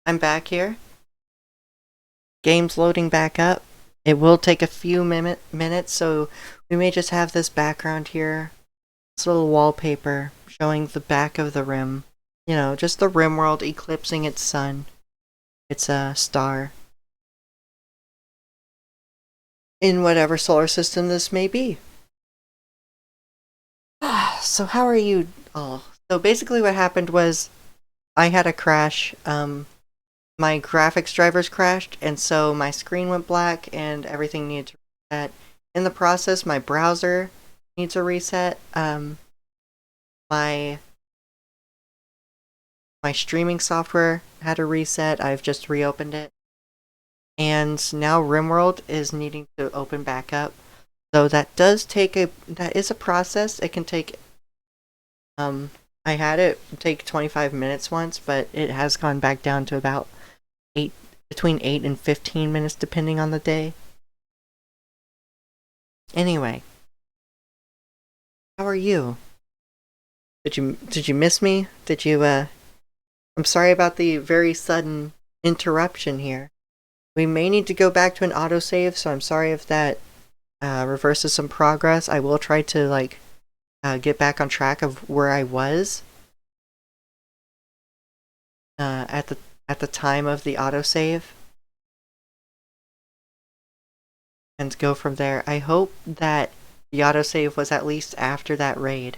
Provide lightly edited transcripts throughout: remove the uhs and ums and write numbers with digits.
I'm back here. Game's loading back up. It will take a few minutes, so we may just have this background here. This little wallpaper showing the back of the rim. You know, just the rim world eclipsing its sun. It's a star. In whatever solar system this may be. So how are you all? So basically what happened was I had a crash. My graphics drivers crashed, and so my screen went black and everything needed to reset. In the process, my browser needs a reset. My my streaming software had a reset. I've just reopened it, and now RimWorld is needing to open back up. So that is a process. It can take I had it take 25 minutes once, but it has gone back down to about 8 between 8 and 15 minutes depending on the day. Anyway, how are you? Did you miss me? Did you I'm sorry about the very sudden interruption here. We may need to go back to an autosave, so I'm sorry if that reverses some progress. I will try to get back on track of where I was uh, at the at the time of the autosave and go from there. I hope that the autosave was at least after that raid,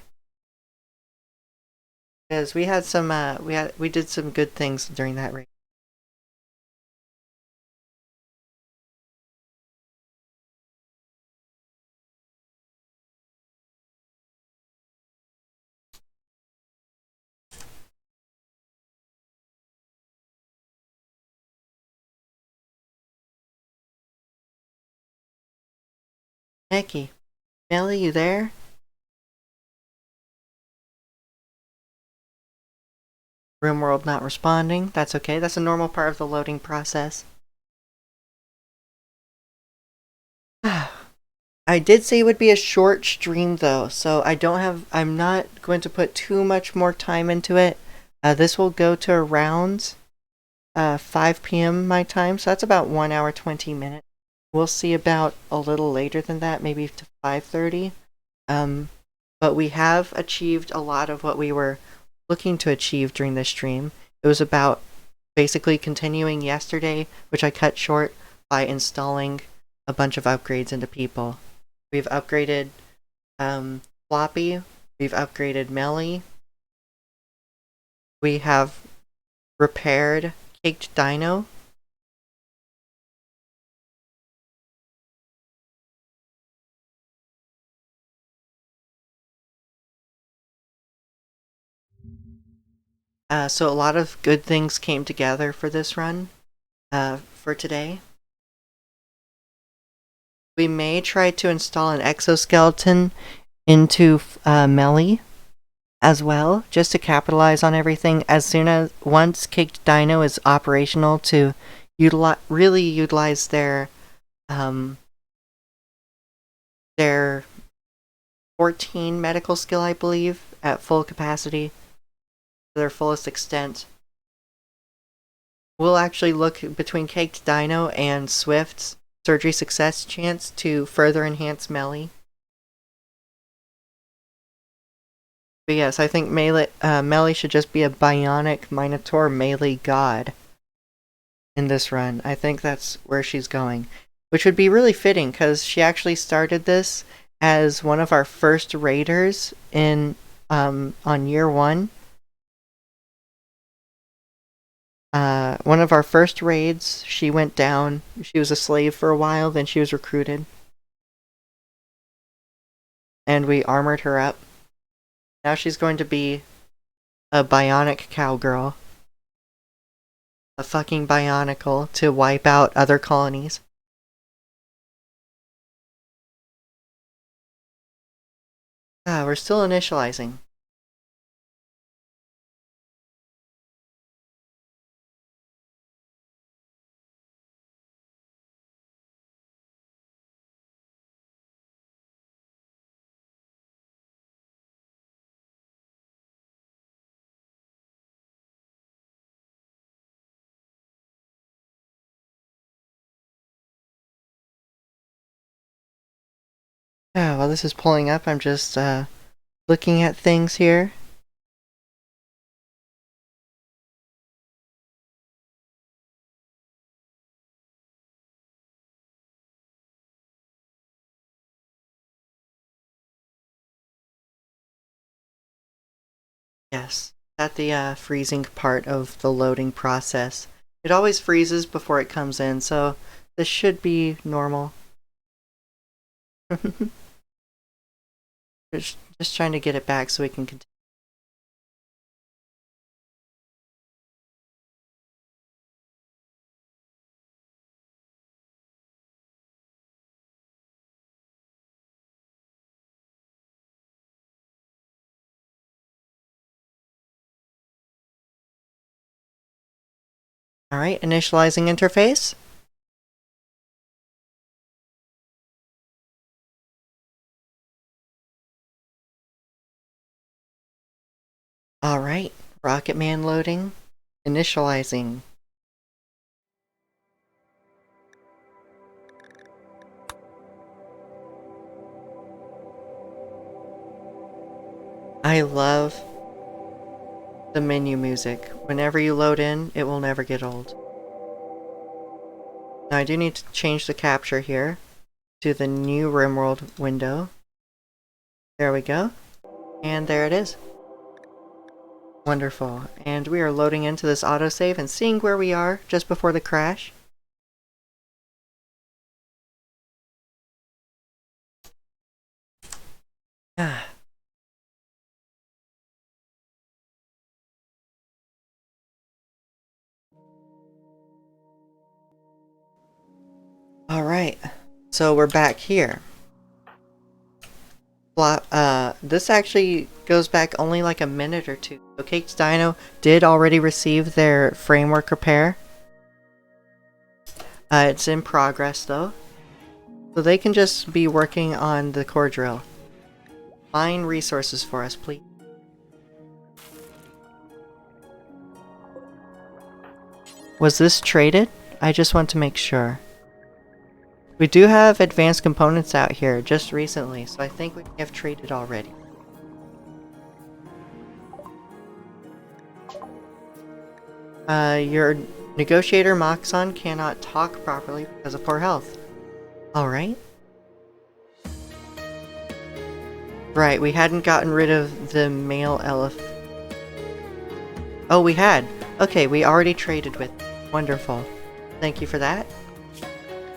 because we had some we did some good things during that raid. Nikki, Melly, you there? RimWorld not responding. That's okay. That's a normal part of the loading process. I did say it would be a short stream though, so I'm not going to put too much more time into it. This will go to around 5 p.m. my time, so that's about 1 hour 20 minutes. We'll see about a little later than that, maybe to 5:30. Um, but we have achieved a lot of what we were looking to achieve during this stream. It was about basically continuing yesterday, which I cut short by installing a bunch of upgrades into people. We've upgraded Floppy, we've upgraded Melly, we have repaired Caked Dino. So a lot of good things came together for this run, for today. We may try to install an exoskeleton into Melly as well, just to capitalize on everything. As soon as once Caked Dino is operational to really utilize um, their 14 medical skill, I believe, at full capacity, to their fullest extent. We'll actually look between Caked Dino and Swift's surgery success chance to further enhance Melly. But yes, I think Melly should just be a bionic Minotaur melee god in this run. I think that's where she's going, which would be really fitting because she actually started this as one of our first raiders in on year one. One of our first raids, she went down. She was a slave for a while, then she was recruited, and we armored her up. Now she's going to be a bionic cowgirl, a fucking bionicle to wipe out other colonies. We're still initializing. Yeah, while this is pulling up, I'm just looking at things here. Yes, at the freezing part of the loading process. It always freezes before it comes in, so this should be normal. just trying to get it back so we can continue. Alright, initializing interface. Alright, Rocket Man loading. Initializing. I love the menu music. Whenever you load in, it will never get old. Now I do need to change the capture here to the new RimWorld window. There we go. And there it is. Wonderful. And we are loading into this autosave and seeing where we are just before the crash. Ah. Alright, so we're back here. This actually goes back only like a minute or two. So Cakes Dino did already receive their framework repair. It's in progress though. So they can just be working on the core drill. Find resources for us, please. Was this traded? I just want to make sure. We do have advanced components out here just recently, so I think we have traded already. Your negotiator Moxon cannot talk properly because of poor health. Alright. Right, we hadn't gotten rid of the male elephant. Oh, we had. Okay, we already traded with. Wonderful. Thank you for that.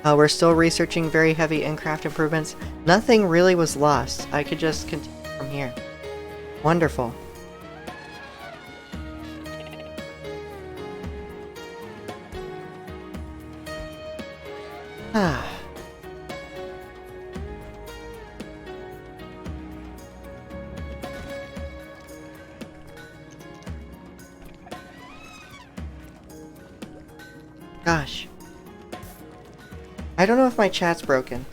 We're still researching very heavy in-craft improvements. Nothing really was lost. I could just continue from here. Wonderful. Ah. Gosh. I don't know if my chat's broken.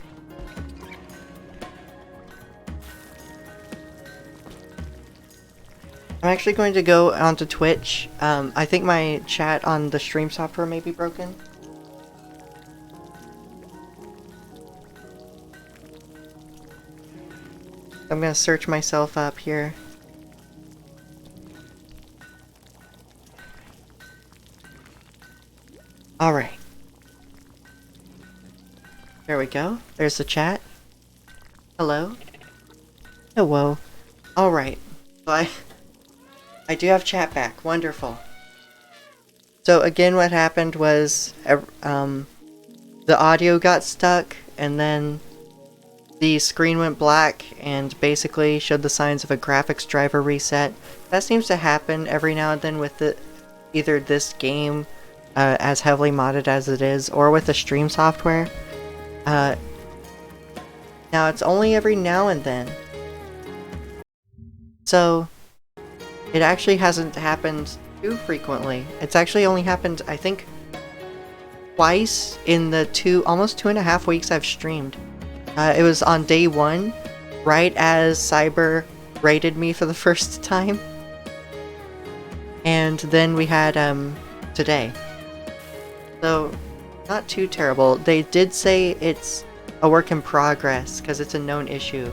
I'm actually going to go onto Twitch. I think my chat on the stream software may be broken. I'm gonna search myself up here. Alright. There we go. There's the chat. Hello? Hello. Alright. So I do have chat back. Wonderful. So again, what happened was the audio got stuck, and then the screen went black and basically showed the signs of a graphics driver reset. That seems to happen every now and then with either this game, as heavily modded as it is, or with the stream software. Now it's only every now and then. So it actually hasn't happened too frequently. It's actually only happened, I think, twice in the almost 2.5 weeks I've streamed. It was on day 1, right as Cyber raided me for the first time. And then we had today. So not too terrible. They did say it's a work in progress because it's a known issue.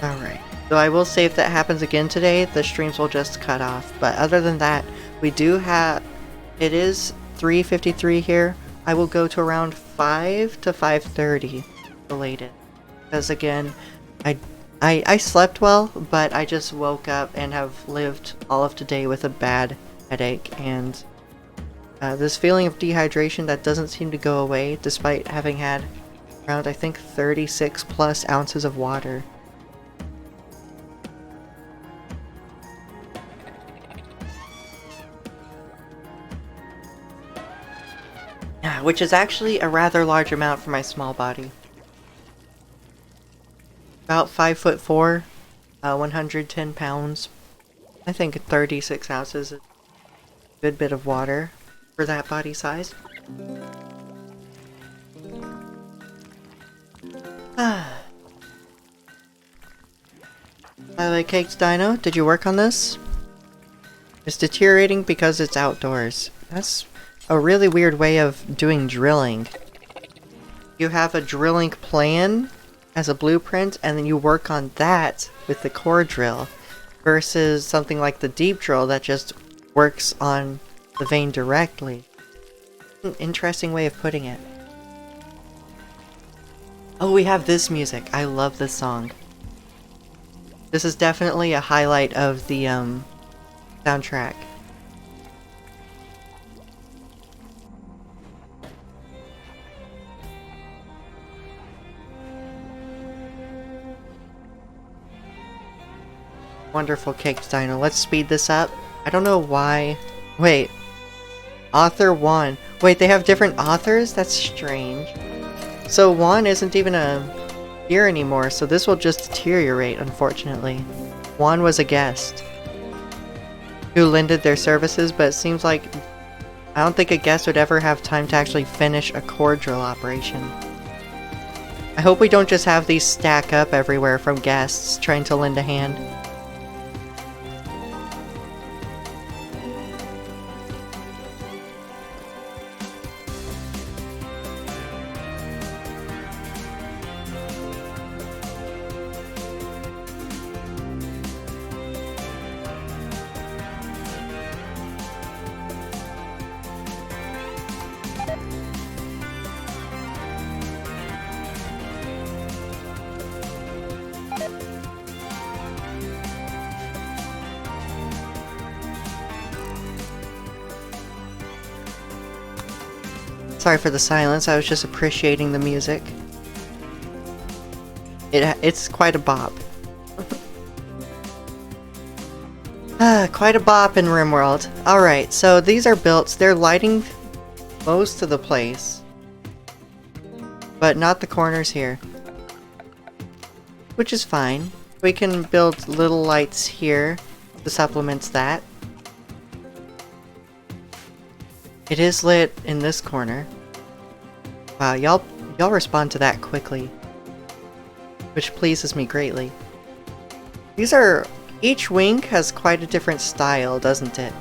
Alright. So I will say if that happens again today, the streams will just cut off. But other than that, we do have... It is 3:53 here. I will go to around 5 to 5:30 the latest. Because again, I slept well, but I just woke up and have lived all of today with a bad headache. And this feeling of dehydration that doesn't seem to go away despite having had around, I think, 36 plus ounces of water. Which is actually a rather large amount for my small body. About 5'4", 110 pounds. I think 36 ounces is a good bit of water for that body size. By the way, Caked Dino, did you work on this? It's deteriorating because it's outdoors. That's a really weird way of doing drilling. You have a drilling plan as a blueprint, and then you work on that with the core drill, versus something like the deep drill that just works on the vein directly. An interesting way of putting it. Oh, we have this music. I love this song. This is definitely a highlight of the soundtrack. Wonderful, Caked Dino. Let's speed this up. I don't know why. Wait. Author 1. Wait, they have different authors? That's strange. So 1 isn't even here anymore, so this will just deteriorate, unfortunately. 1 was a guest who lended their services, but it seems like I don't think a guest would ever have time to actually finish a core drill operation. I hope we don't just have these stack up everywhere from guests trying to lend a hand. Sorry for the silence, I was just appreciating the music. It's quite a bop. Quite a bop in RimWorld. Alright, so these are built. They're lighting most of the place, but not the corners here. Which is fine. We can build little lights here to supplement that. It is lit in this corner. Wow, y'all respond to that quickly, which pleases me greatly. These are... each wing has quite a different style, doesn't it?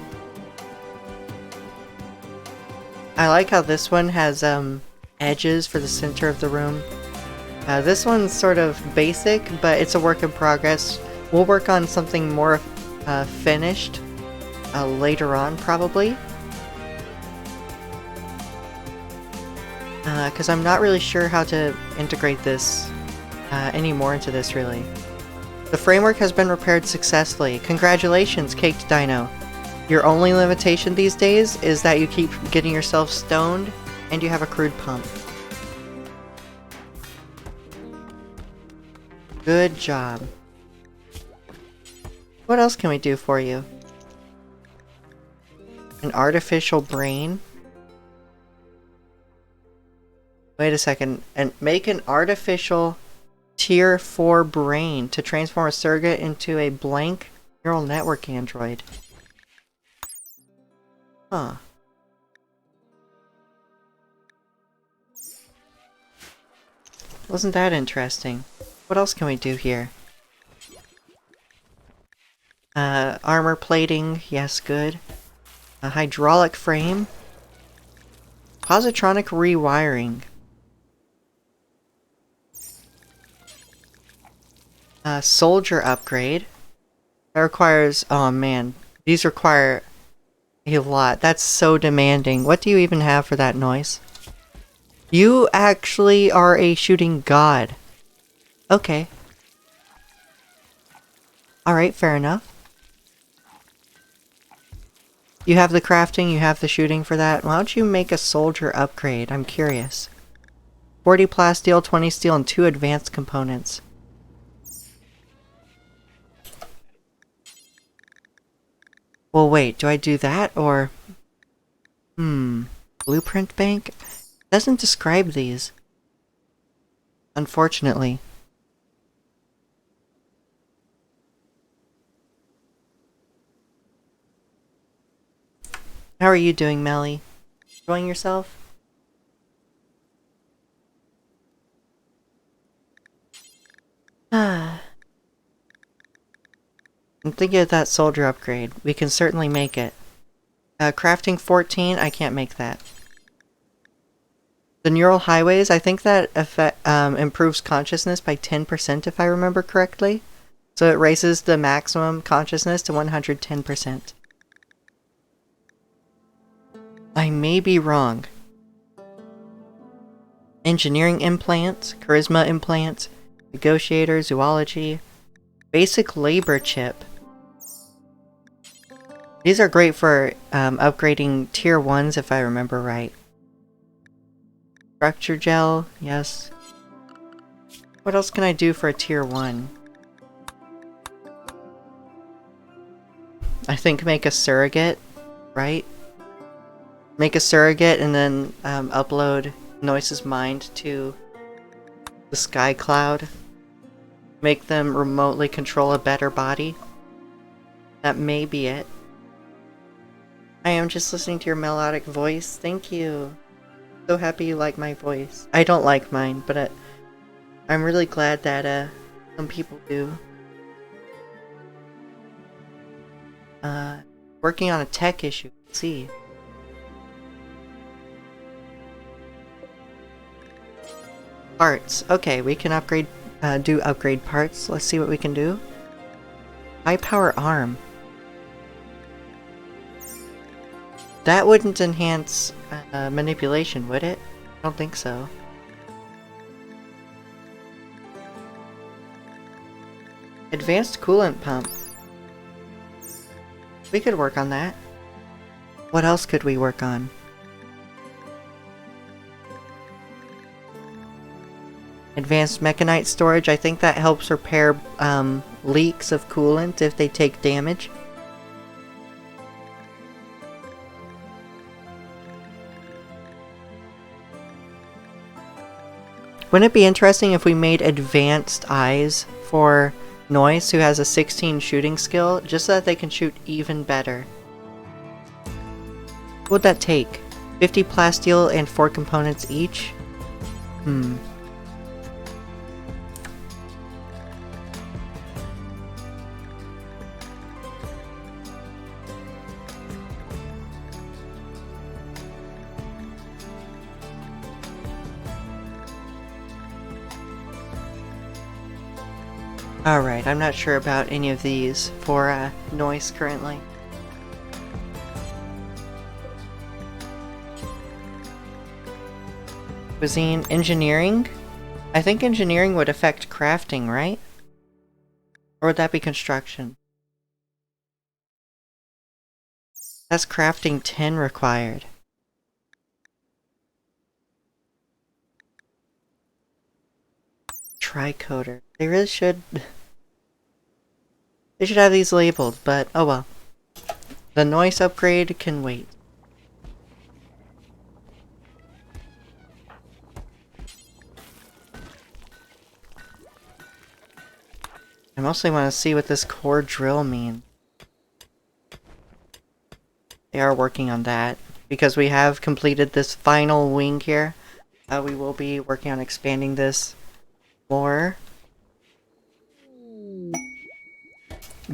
I like how this one has edges for the center of the room. This one's sort of basic, but it's a work in progress. We'll work on something more finished later on, probably. Because I'm not really sure how to integrate this any more into this, really. The framework has been repaired successfully. Congratulations, Caked Dino. Your only limitation these days is that you keep getting yourself stoned and you have a crude pump. Good job. What else can we do for you? An artificial brain? Wait a second. And make an artificial Tier 4 brain to transform a surrogate into a blank Neural network android. Huh. Wasn't that interesting? What else can we do here? Armor plating, yes, good. A hydraulic frame. Positronic rewiring. Soldier upgrade. That requires... oh man, these require a lot. That's so demanding. What do you even have for that noise? You actually are a shooting god. Okay. Alright, fair enough. You have the crafting, you have the shooting for that. Why don't you make a soldier upgrade? I'm curious. 40 plasteel, 20 steel, and 2 advanced components. Well, wait, do I do that, or... Blueprint bank? Doesn't describe these. Unfortunately. How are you doing, Melly? Enjoying yourself? I'm thinking of that soldier upgrade. We can certainly make it. Crafting 14, I can't make that. The neural highways, I think that improves consciousness by 10% if I remember correctly. So it raises the maximum consciousness to 110%. I may be wrong. Engineering implants, charisma implants, negotiator, zoology, basic labor chip. These are great for upgrading tier 1s if I remember right. Structure gel, yes. What else can I do for a tier 1? I think make a surrogate, right? Make a surrogate and then upload Noise's mind to the sky cloud. Make them remotely control a better body. That may be it. I am just listening to your melodic voice. Thank you. So happy you like my voice. I don't like mine, but I'm really glad that some people do. Working on a tech issue. Let's see. Parts. Okay, we can upgrade, do upgrade parts. Let's see what we can do. High power arm. That wouldn't enhance manipulation, would it? I don't think so. Advanced coolant pump. We could work on that. What else could we work on? Advanced mechanite storage. I think that helps repair leaks of coolant if they take damage. Wouldn't it be interesting if we made advanced eyes for Noise, who has a 16 shooting skill, just so that they can shoot even better? What would that take? 50 plasteel and 4 components each? Alright, I'm not sure about any of these for Noise currently. Cuisine, engineering? I think engineering would affect crafting, right? Or would that be construction? That's crafting 10 required. Tricoder. They really should... They should have these labeled, but oh well. The Noise upgrade can wait. I mostly want to see what this core drill means. They are working on that. Because we have completed this final wing here, we will be working on expanding this more.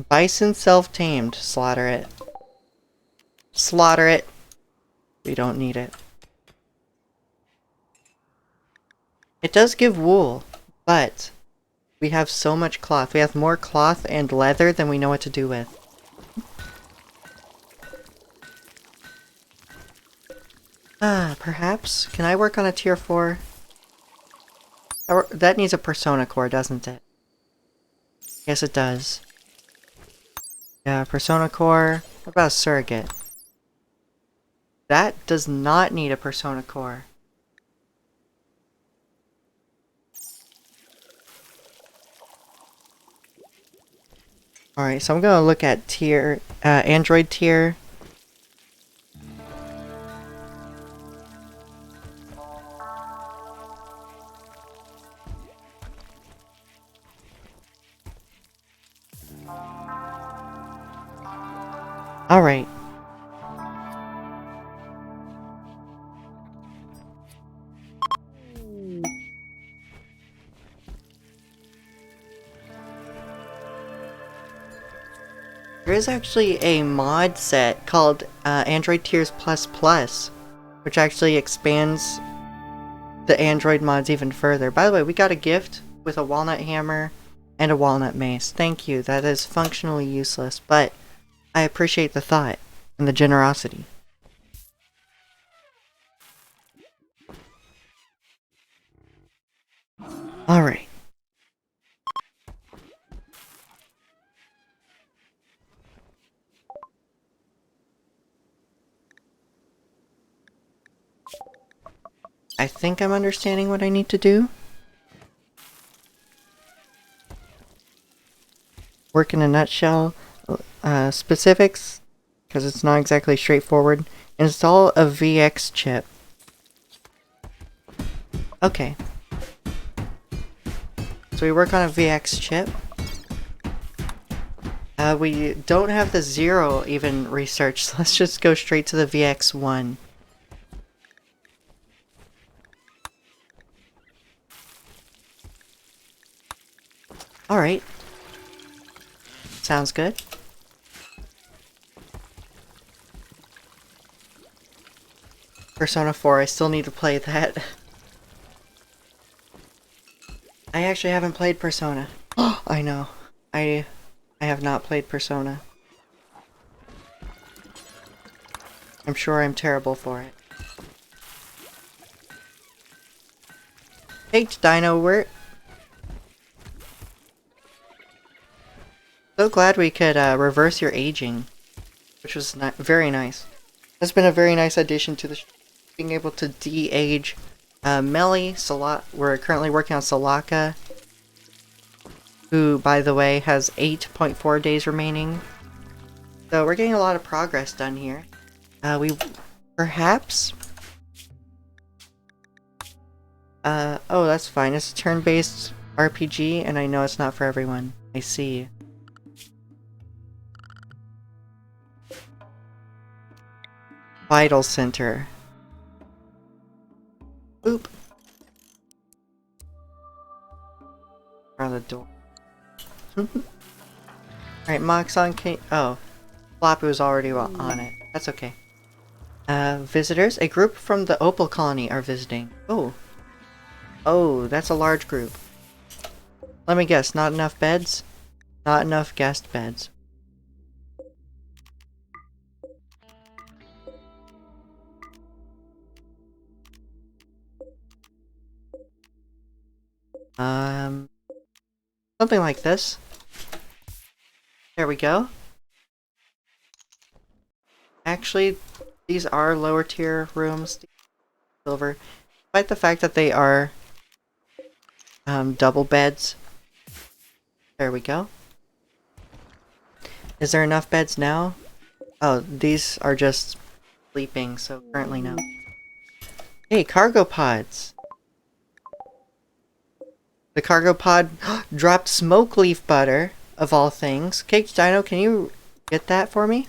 Bison self-tamed. Slaughter it. Slaughter it. We don't need it. It does give wool, but we have so much cloth. We have more cloth and leather than we know what to do with. Perhaps? Can I work on a tier 4? That needs a persona core, doesn't it? Yes, it does. Yeah, persona core. What about a surrogate? That does not need a persona core. Alright, so I'm gonna look at tier, Android tier. Alright. There is actually a mod set called Android Tiers Plus Plus, which actually expands the Android mods even further. By the way, we got a gift with a walnut hammer and a walnut mace. Thank you. That is functionally useless, but I appreciate the thought and the generosity. Alright. I think I'm understanding what I need to do. Work in a nutshell. Specifics, because it's not exactly straightforward. Install a VX chip. Okay. So we work on a VX chip. We don't have the 0 even researched, so let's just go straight to the VX1. Alright. Sounds good. Persona 4, I still need to play that. I actually haven't played Persona. Oh, I know. I have not played Persona. I'm sure I'm terrible for it. Hey, Dino, we're so glad we could reverse your aging, which was very nice. That's been a very nice addition to the being able to de-age Melly. We're currently working on Solaka, who, by the way, has 8.4 days remaining. So we're getting a lot of progress done here. We perhaps... oh, that's fine. It's a turn-based RPG, and I know it's not for everyone. I see. Vital Center. Oop. Around the door. Alright, Moxon can... Oh. Floppy was already on it. That's okay. Visitors? A group from the Opal Colony are visiting. Oh. Oh, that's a large group. Let me guess, not enough beds? Not enough guest beds. Something like this. There we go. Actually, these are lower tier rooms. Silver. Despite the fact that they are double beds. There we go. Is there enough beds now? Oh, these are just sleeping, so currently no. Hey, cargo pods! The cargo pod dropped smoke leaf butter, of all things. Cake Dino, can you get that for me?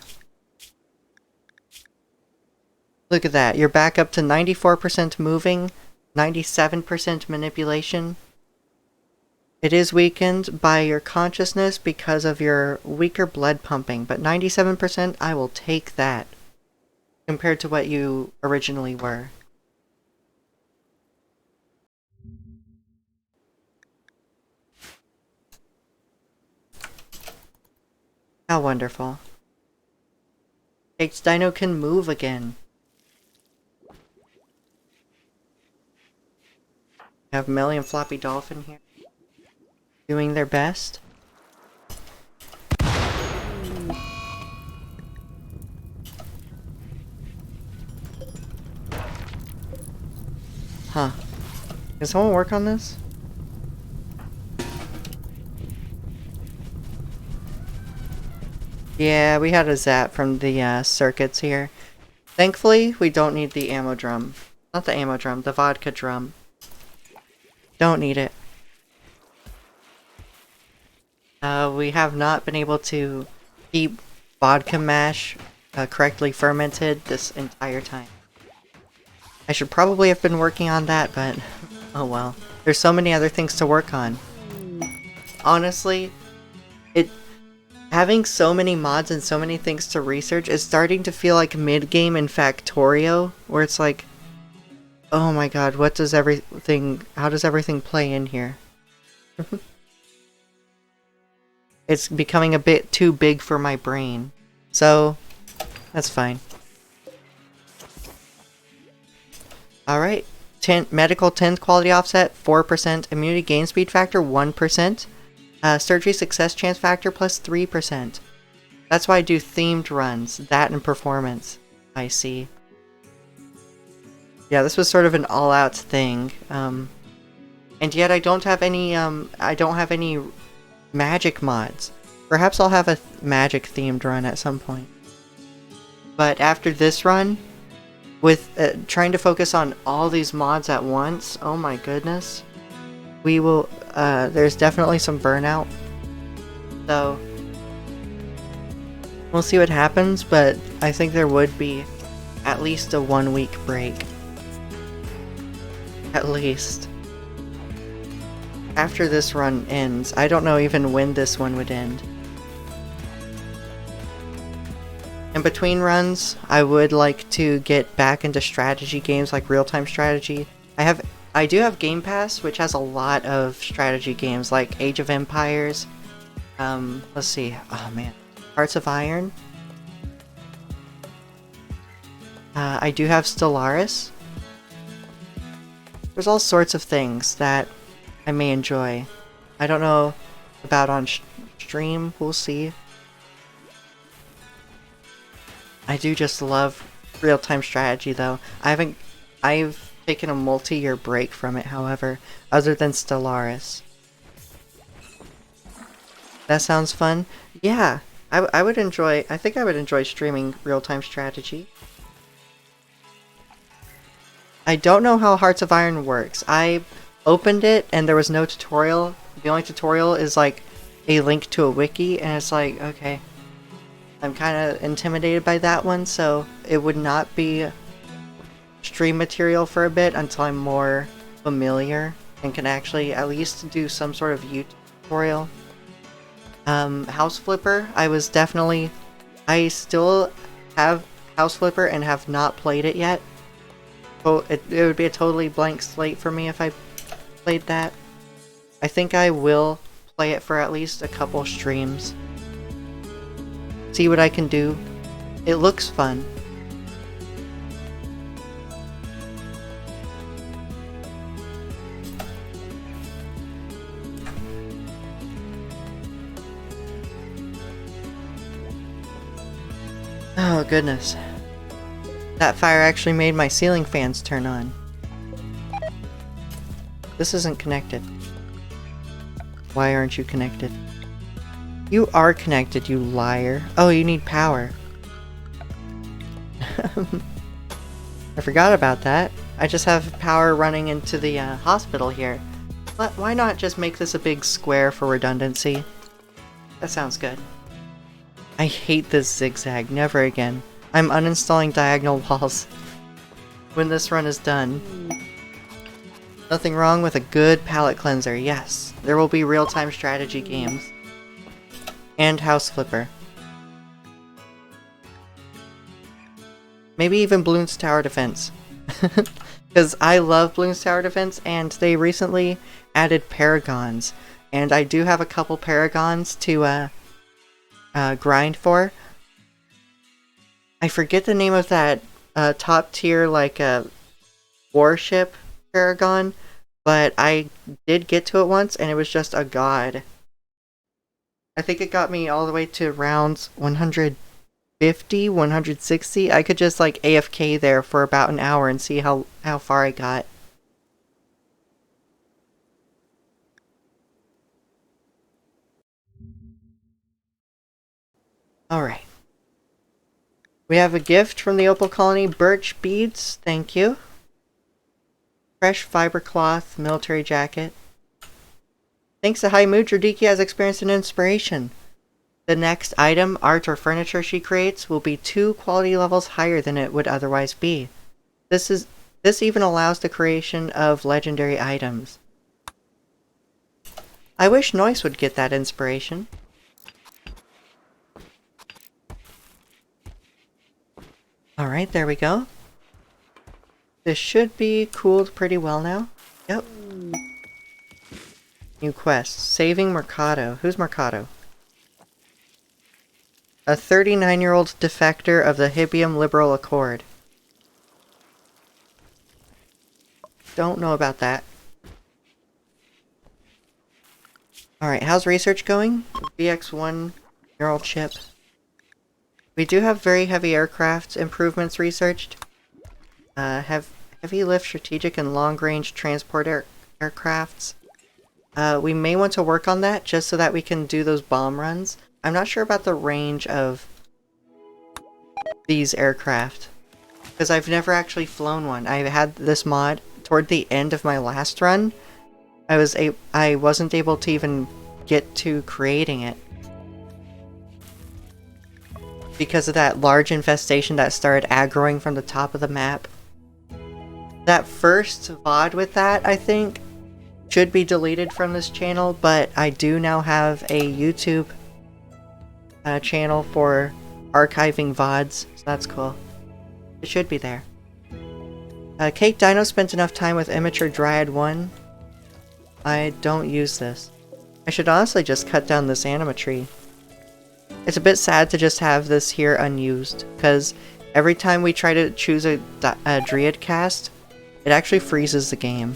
Look at that. You're back up to 94% moving, 97% manipulation. It is weakened by your consciousness because of your weaker blood pumping, but 97%, I will take that compared to what you originally were. How wonderful. Jake's Dino can move again. We have Melly and Floppy Dolphin here, doing their best. Huh. Can someone work on this? Yeah, we had a zap from the circuits here. Thankfully, we don't need the ammo drum. Not the ammo drum, the vodka drum. Don't need it. We have not been able to keep vodka mash correctly fermented this entire time. I should probably have been working on that, but oh well. There's so many other things to work on. Honestly, having so many mods and so many things to research is starting to feel like mid-game in Factorio, where it's like, oh my god, how does everything play in here? It's becoming a bit too big for my brain. So, that's fine. Alright, medical 10th quality offset, 4%, immunity gain speed factor, 1%, surgery success chance factor plus 3%. That's why I do themed runs, that and performance. I see. Yeah, this was sort of an all-out thing, and yet I don't have any magic mods. Perhaps I'll have a magic themed run at some point. But after this run, with trying to focus on all these mods at once, oh my goodness, we will, there's definitely some burnout. So, we'll see what happens, but I think there would be at least a 1-week break. At least. After this run ends, I don't know even when this one would end. In between runs, I would like to get back into strategy games like real-time strategy. I do have Game Pass, which has a lot of strategy games like Age of Empires. Let's see. Oh man, Hearts of Iron. I do have Stellaris. There's all sorts of things that I may enjoy. I don't know about on stream. We'll see. I do just love real-time strategy, though. I've taken a multi-year break from it, however, other than Stellaris. That sounds fun. Yeah, I would enjoy. I think I would enjoy streaming real-time strategy. I don't know how Hearts of Iron works. I opened it and there was no tutorial. The only tutorial is like a link to a wiki, and it's like, okay. I'm kind of intimidated by that one, so it would not be stream material for a bit until I'm more familiar and can actually at least do some sort of YouTube tutorial. House Flipper, I still have House Flipper and have not played it yet. So it would be a totally blank slate for me if I played that. I think I will play it for at least a couple streams. See what I can do. It looks fun. Oh goodness. That fire actually made my ceiling fans turn on. This isn't connected. Why aren't you connected? You are connected, you liar. Oh, you need power. I forgot about that. I just have power running into the hospital here. But why not just make this a big square for redundancy? That sounds good. I hate this zigzag. Never again. I'm uninstalling diagonal walls. when this run is done. Nothing wrong with a good palate cleanser, yes. There will be real-time strategy games. And House Flipper. Maybe even Bloons Tower Defense. Because I love Bloons Tower Defense, and they recently added Paragons. And I do have a couple Paragons to grind for. I forget the name of that top tier, like, warship Paragon, but I did get to it once, and it was just a god. I think it got me all the way to rounds 150, 160. I could just, like, AFK there for about an hour and see how far I got. Alright. We have a gift from the Opal Colony, birch beads, thank you. Fresh fiber cloth, military jacket. Thanks to High Mood, Jordiki has experienced an inspiration. The next item, art or furniture she creates, will be 2 quality levels higher than it would otherwise be. This even allows the creation of legendary items. I wish Noise would get that inspiration. Alright, there we go. This should be cooled pretty well now. Yep. New quest. Saving Mercado. Who's Mercado? A 39-year-old defector of the Hibium Liberal Accord. Don't know about that. Alright, how's research going? VX1 neural chip. We do have very heavy aircraft improvements researched. Have heavy lift, strategic, and long-range transport aircrafts. We may want to work on that just so that we can do those bomb runs. I'm not sure about the range of these aircraft, because I've never actually flown one. I had this mod toward the end of my last run. I wasn't able to even get to creating it because of that large infestation that started aggroing from the top of the map. That first VOD with that, I think, should be deleted from this channel, but I do now have a YouTube channel for archiving VODs, so that's cool. It should be there. Cake Dino spent enough time with Immature Dryad 1. I don't use this. I should honestly just cut down this anima tree. It's a bit sad to just have this here unused, because every time we try to choose a Dryad cast, it actually freezes the game.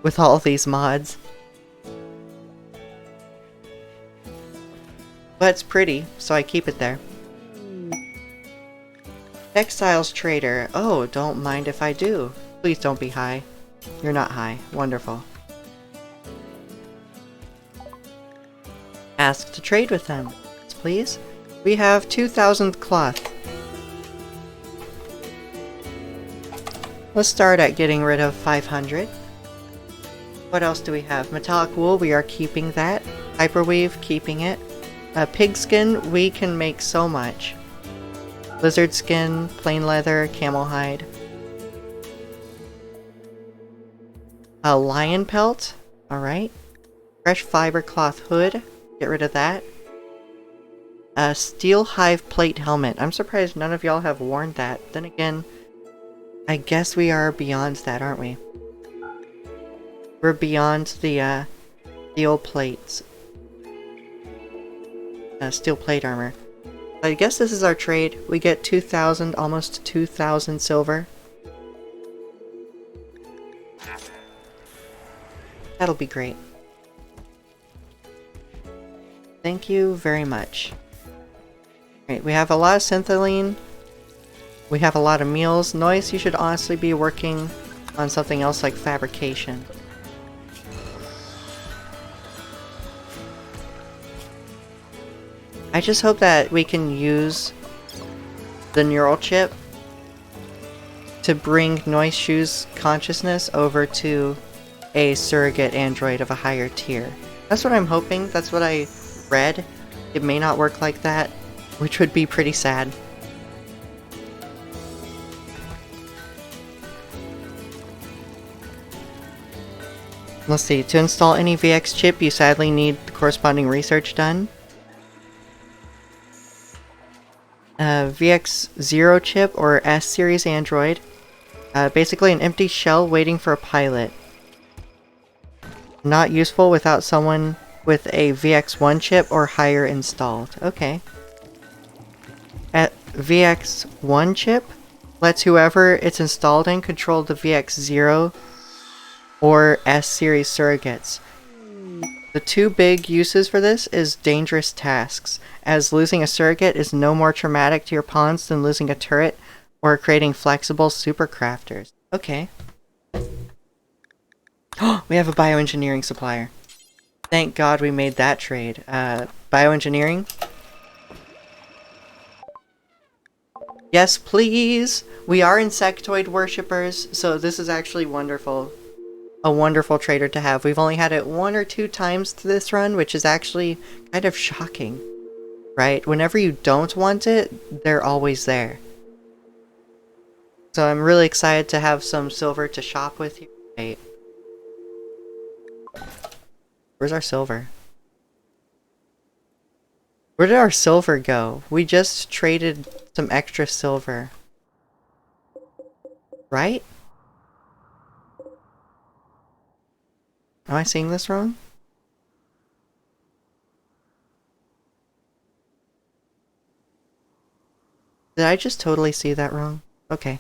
With all of these mods. But it's pretty, so I keep it there. Textiles Trader. Oh, don't mind if I do. Please don't be high. You're not high. Wonderful. Ask to trade with them, please. We have 2,000 cloth. Let's start at getting rid of 500. What else do we have? Metallic wool, we are keeping that. Hyperweave, keeping it. Pigskin, we can make so much. Lizard skin, plain leather, camel hide. A lion pelt, alright. Fresh fiber cloth hood, get rid of that. A steel hive plate helmet. I'm surprised none of y'all have worn that. Then again, I guess we are beyond that, aren't we? We're beyond the old plates. Steel plate armor. I guess this is our trade. We get 2,000, almost 2,000 silver. That'll be great. Thank you very much. Alright, we have a lot of syntholine. We have a lot of meals. Noise, you should honestly be working on something else like fabrication. I just hope that we can use the neural chip to bring Noise Shoe's consciousness over to a surrogate android of a higher tier. That's what I'm hoping. That's what I read. It may not work like that, which would be pretty sad. Let's see, to install any VX chip, you sadly need the corresponding research done. VX0 chip, or S-series Android. Basically an empty shell waiting for a pilot. Not useful without someone with a VX1 chip or higher installed. Okay. VX1 chip lets whoever it's installed in control the VX0 or S-series surrogates. The two big uses for this is dangerous tasks, as losing a surrogate is no more traumatic to your pawns than losing a turret or creating flexible supercrafters. Okay. Oh, we have a bioengineering supplier. Thank God we made that trade. Bioengineering? Yes, please! We are insectoid worshippers, so this is actually wonderful. A wonderful trader to have. We've only had it 1 or 2 times to this run, which is actually kind of shocking. Right? Whenever you don't want it, they're always there. So I'm really excited to have some silver to shop with here. Wait. Where's our silver? Where did our silver go? We just traded some extra silver. Right? Am I seeing this wrong? Did I just totally see that wrong? Okay.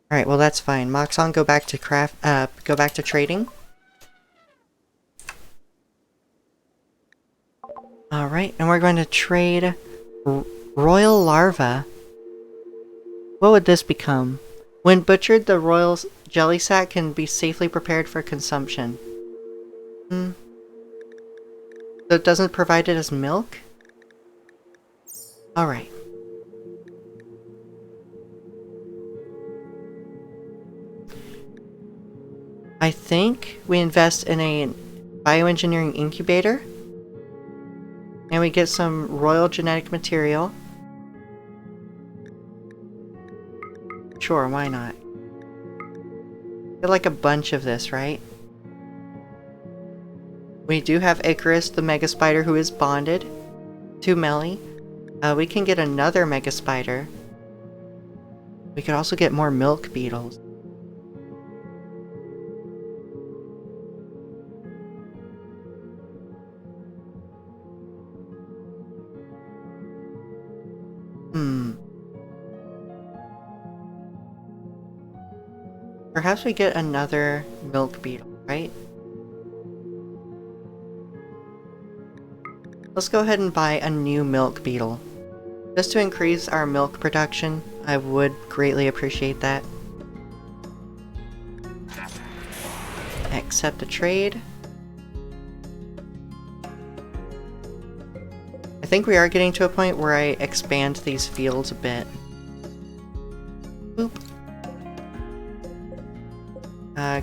Alright, well that's fine. Moxon, go back to go back to trading. Alright, and we're going to trade Royal Larva. What would this become? When butchered, the royal jelly sack can be safely prepared for consumption. So it doesn't provide it as milk? Alright. I think we invest in a bioengineering incubator. And we get some royal genetic material. Sure, why not? Get like a bunch of this, right? We do have Icarus, the Mega Spider, who is bonded to Melly. We can get another Mega Spider. We could also get more milk beetles. Perhaps we get another milk beetle, right? Let's go ahead and buy a new milk beetle. Just to increase our milk production, I would greatly appreciate that. Accept the trade. I think we are getting to a point where I expand these fields a bit. Boop.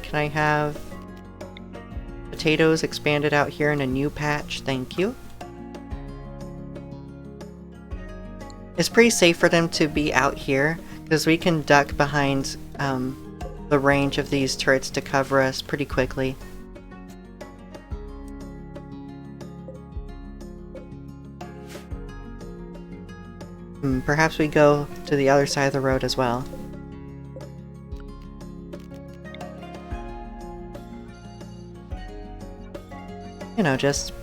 Can I have potatoes expanded out here in a new patch? Thank you. It's pretty safe for them to be out here, because we can duck behind the range of these turrets to cover us pretty quickly. Perhaps we go to the other side of the road as well. You know, just...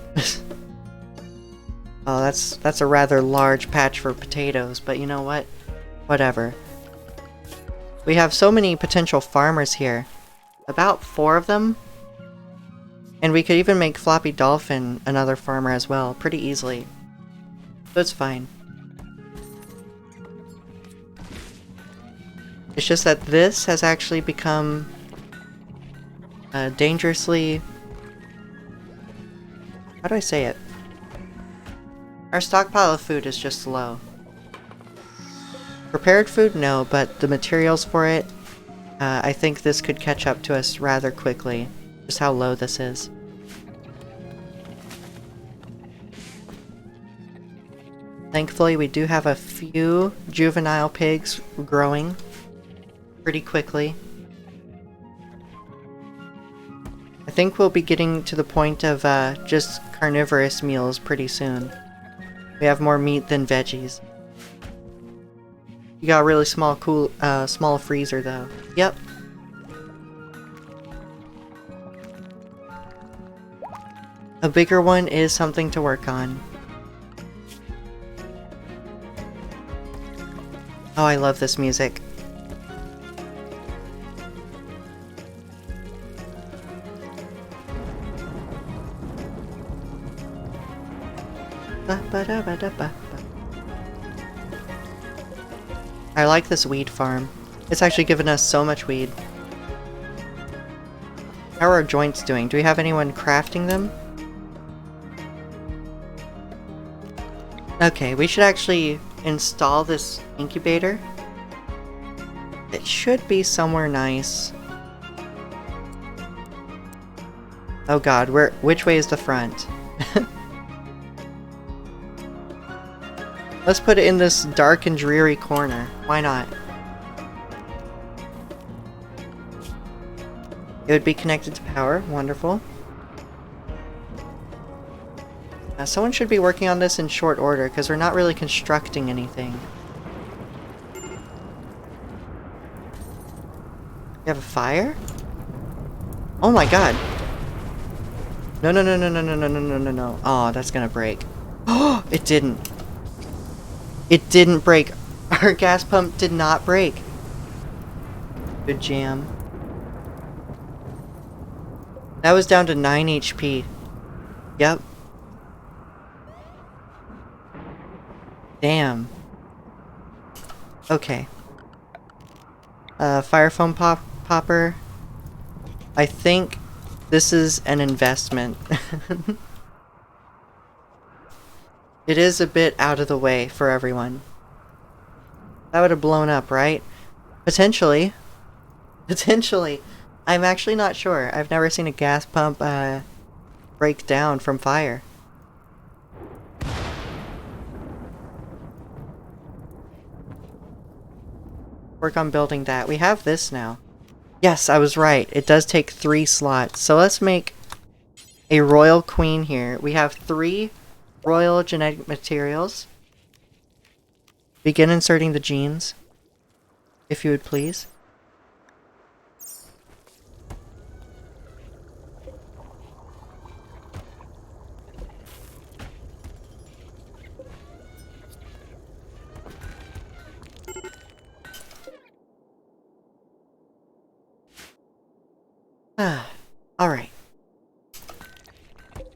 Oh, that's a rather large patch for potatoes, but you know what? Whatever. We have so many potential farmers here. About 4 of them. And we could even make Floppy Dolphin another farmer as well, pretty easily. So it's fine. It's just that this has actually become dangerously... How do I say it? Our stockpile of food is just low. Prepared food? No, but the materials for it, I think this could catch up to us rather quickly. Just how low this is. Thankfully, we do have a few juvenile pigs growing. pretty quickly. I think we'll be getting to the point of just carnivorous meals pretty soon. We have more meat than veggies. You got a really small freezer though. Yep. A bigger one is something to work on. Oh, I love this music. I like this weed farm. It's actually given us so much weed. How are our joints doing? Do we have anyone crafting them? Okay, we should actually install this incubator. It should be somewhere nice. Oh god, which way is the front? Let's put it in this dark and dreary corner. Why not? It would be connected to power. Wonderful. Someone should be working on this in short order, because we're not really constructing anything. You have a fire? Oh my god! No, no, no, no, no, no, no, no, no, no, no. Oh, that's gonna break. Oh, it didn't. It didn't break. Our gas pump did not break. Good jam. That was down to 9 HP. Yep. Damn. Okay. Fire foam popper. I think this is an investment. It is a bit out of the way for everyone. That would have blown up, right? Potentially. Potentially. I'm actually not sure. I've never seen a gas pump break down from fire. Work on building that. We have this now. Yes, I was right. It does take 3 slots. So let's make a royal queen here. We have 3 royal genetic materials. Begin inserting the genes, if you would please. Alright.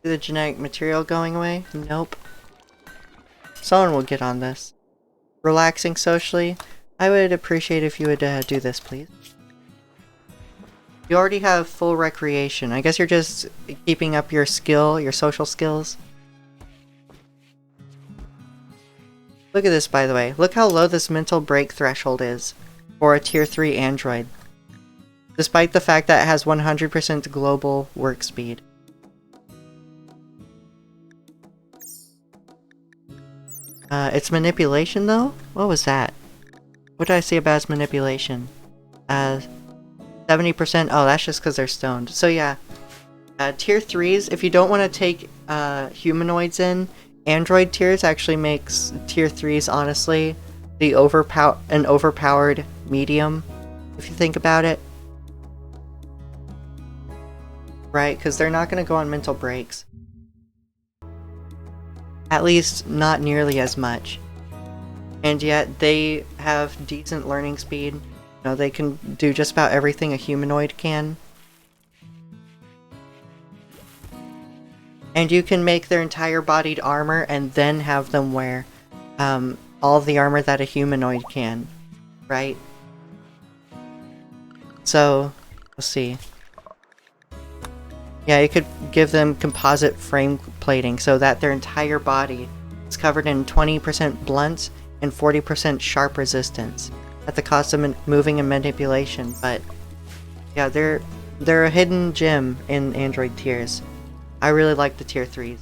Is the genetic material going away? Nope. Someone will get on this. Relaxing socially. I would appreciate if you would do this, please. You already have full recreation. I guess you're just keeping up your social skills. Look at this, by the way. Look how low this mental break threshold is for a tier 3 android. Despite the fact that it has 100% global work speed. It's manipulation though? What was that? What did I see about its manipulation? 70%? Oh, that's just because they're stoned. So yeah, tier 3s, if you don't want to take humanoids in, android tiers actually makes tier 3s, honestly, an overpowered medium, if you think about it. Right, because they're not going to go on mental breaks. At least, not nearly as much. And yet, they have decent learning speed. You know, they can do just about everything a humanoid can. And you can make their entire bodied armor and then have them wear all the armor that a humanoid can. Right? So, let's see. Yeah, you could give them composite frame plating so that their entire body is covered in 20% blunt and 40% sharp resistance at the cost of moving and manipulation. But yeah, they're a hidden gem in android tiers. I really like the tier 3s.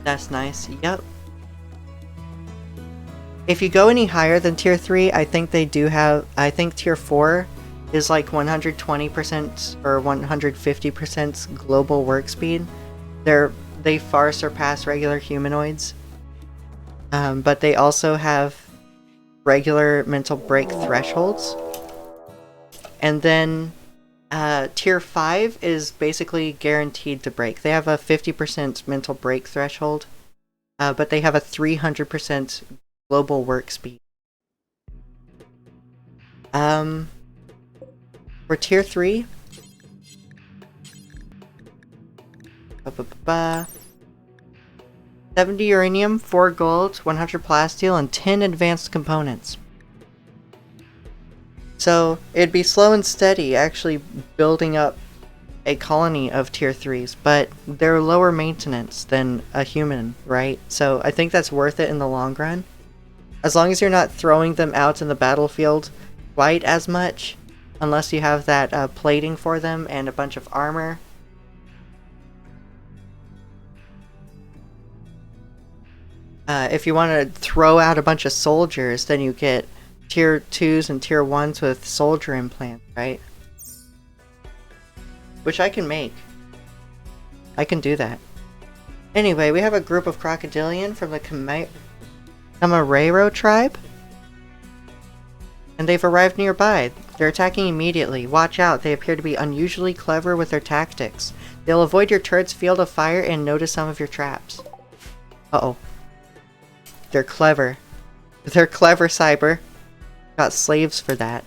That's nice. Yep. If you go any higher than tier 3, I think they do have... I think tier 4 is like 120% or 150% global work speed. They far surpass regular humanoids. But they also have regular mental break thresholds. And then tier 5 is basically guaranteed to break. They have a 50% mental break threshold, but they have a 300% global work speed. For tier 3, 70 uranium, 4 gold, 100 plasteel, and 10 advanced components. So it'd be slow and steady actually building up a colony of tier 3s, but they're lower maintenance than a human, right? So I think that's worth it in the long run. As long as you're not throwing them out in the battlefield quite as much, unless you have that plating for them and a bunch of armor. If you want to throw out a bunch of soldiers, then you get tier 2s and tier 1s with soldier implants, right? Which I can make. I can do that. Anyway, we have a group of crocodilian from the Camarero tribe. And they've arrived nearby. They're attacking immediately. Watch out, they appear to be unusually clever with their tactics. They'll avoid your turret's field of fire and notice some of your traps. Uh-oh. They're clever. They're clever, Cyber. Got slaves for that.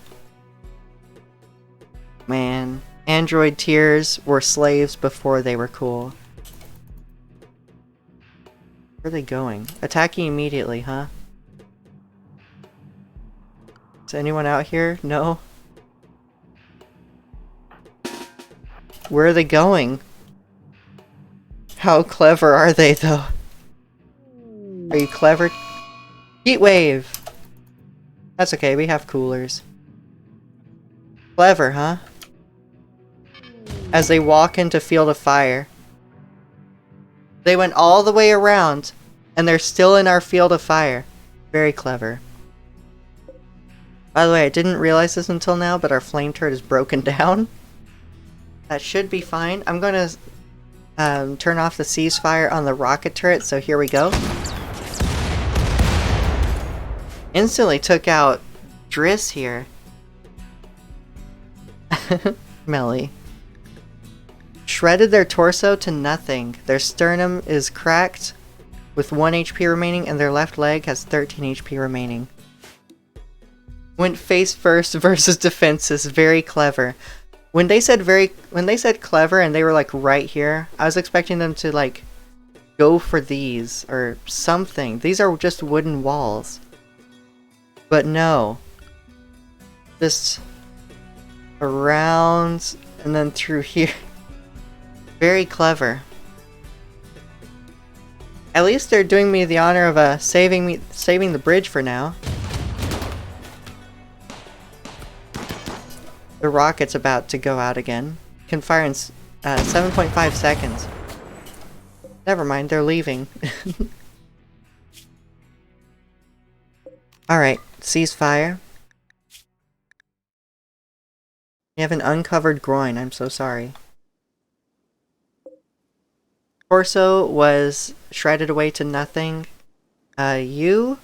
Man, android tiers were slaves before they were cool. Where are they going? Attacking immediately, huh? Is anyone out here? No? Where are they going? How clever are they, though? Are you clever? Heat wave! That's okay, we have coolers. Clever, huh? As they walk into field of fire. They went all the way around, and they're still in our field of fire. Very clever. By the way, I didn't realize this until now, but our flame turret is broken down. That should be fine. I'm gonna turn off the ceasefire on the rocket turret, so here we go. Instantly took out Driss here. Melly. Shredded their torso to nothing. Their sternum is cracked with 1 HP remaining, and their left leg has 13 HP remaining. Went face first versus defenses. Very clever. When they said clever and they were like right here, I was expecting them to like go for these or something. These are just wooden walls. But no. Just around and then through here. Very clever. At least they're doing me the honor of saving the bridge for now. The rocket's about to go out again. Can fire in 7.5 seconds. Never mind, they're leaving. Alright, ceasefire. You have an uncovered groin, I'm so sorry. Torso was shredded away to nothing. You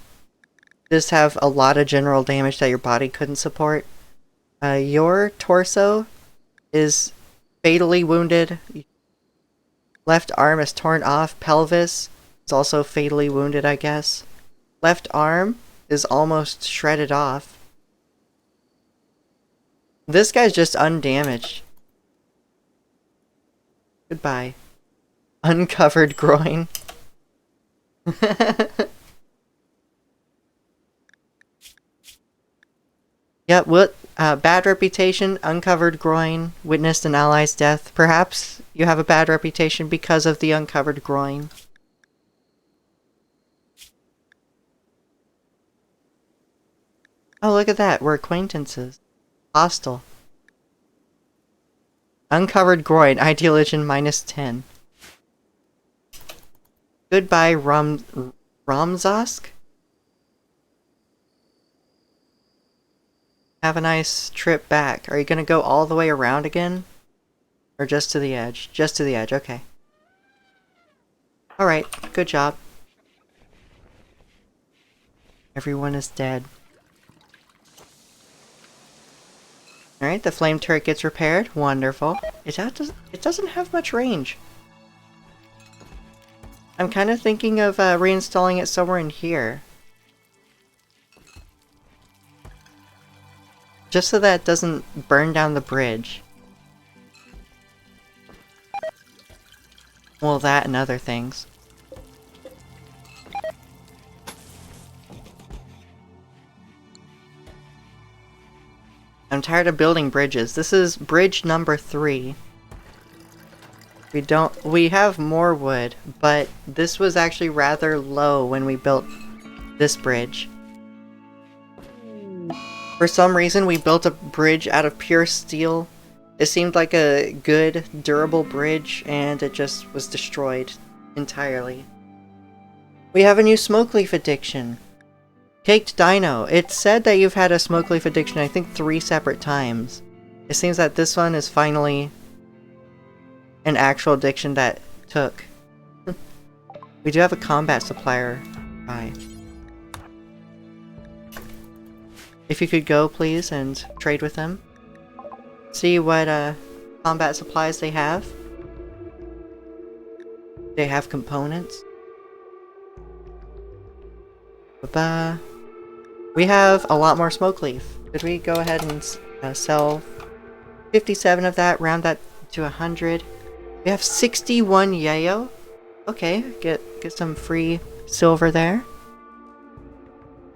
just have a lot of general damage that your body couldn't support. Your torso is fatally wounded. Left arm is torn off. Pelvis is also fatally wounded, I guess. Left arm is almost shredded off. This guy's just undamaged. Goodbye. Uncovered groin. Yeah, what? Bad reputation, uncovered groin, witnessed an ally's death. Perhaps you have a bad reputation because of the uncovered groin. Oh, look at that. We're acquaintances. Hostile. Uncovered groin, ideologian -10. Goodbye, Ramzask? Have a nice trip back. Are you gonna go all the way around again? Or just to the edge? Just to the edge, okay. Alright, good job. Everyone is dead. Alright, the flame turret gets repaired. Wonderful. It doesn't have much range. I'm kind of thinking of reinstalling it somewhere in here. Just so that it doesn't burn down the bridge. Well, that and other things. I'm tired of building bridges. This is bridge number 3. We have more wood, but this was actually rather low when we built this bridge. For some reason, we built a bridge out of pure steel. It seemed like a good, durable bridge, and it just was destroyed entirely. We have a new smoke leaf addiction. Caked Dino. It said that you've had a smoke leaf addiction, I think 3 separate times. It seems that this one is finally an actual addiction that took. We do have a combat supplier. Bye. If you could go, please, and trade with them. See what combat supplies they have. They have components. Ba-ba. We have a lot more smoke leaf. Could we go ahead and sell 57 of that, round that to 100? We have 61 yayo. Okay, get some free silver there.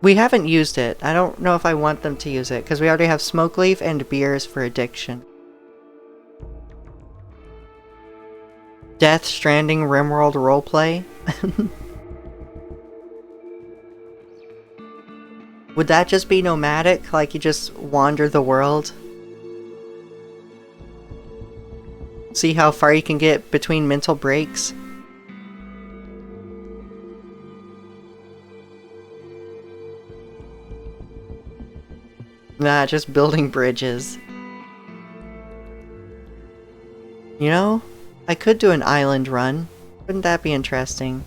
We haven't used it. I don't know if I want them to use it, because we already have smoke leaf and beers for addiction. Death Stranding Rimworld roleplay. Would that just be nomadic? Like you just wander the world? See how far you can get between mental breaks? Nah, just building bridges. You know, I could do an island run. Wouldn't that be interesting?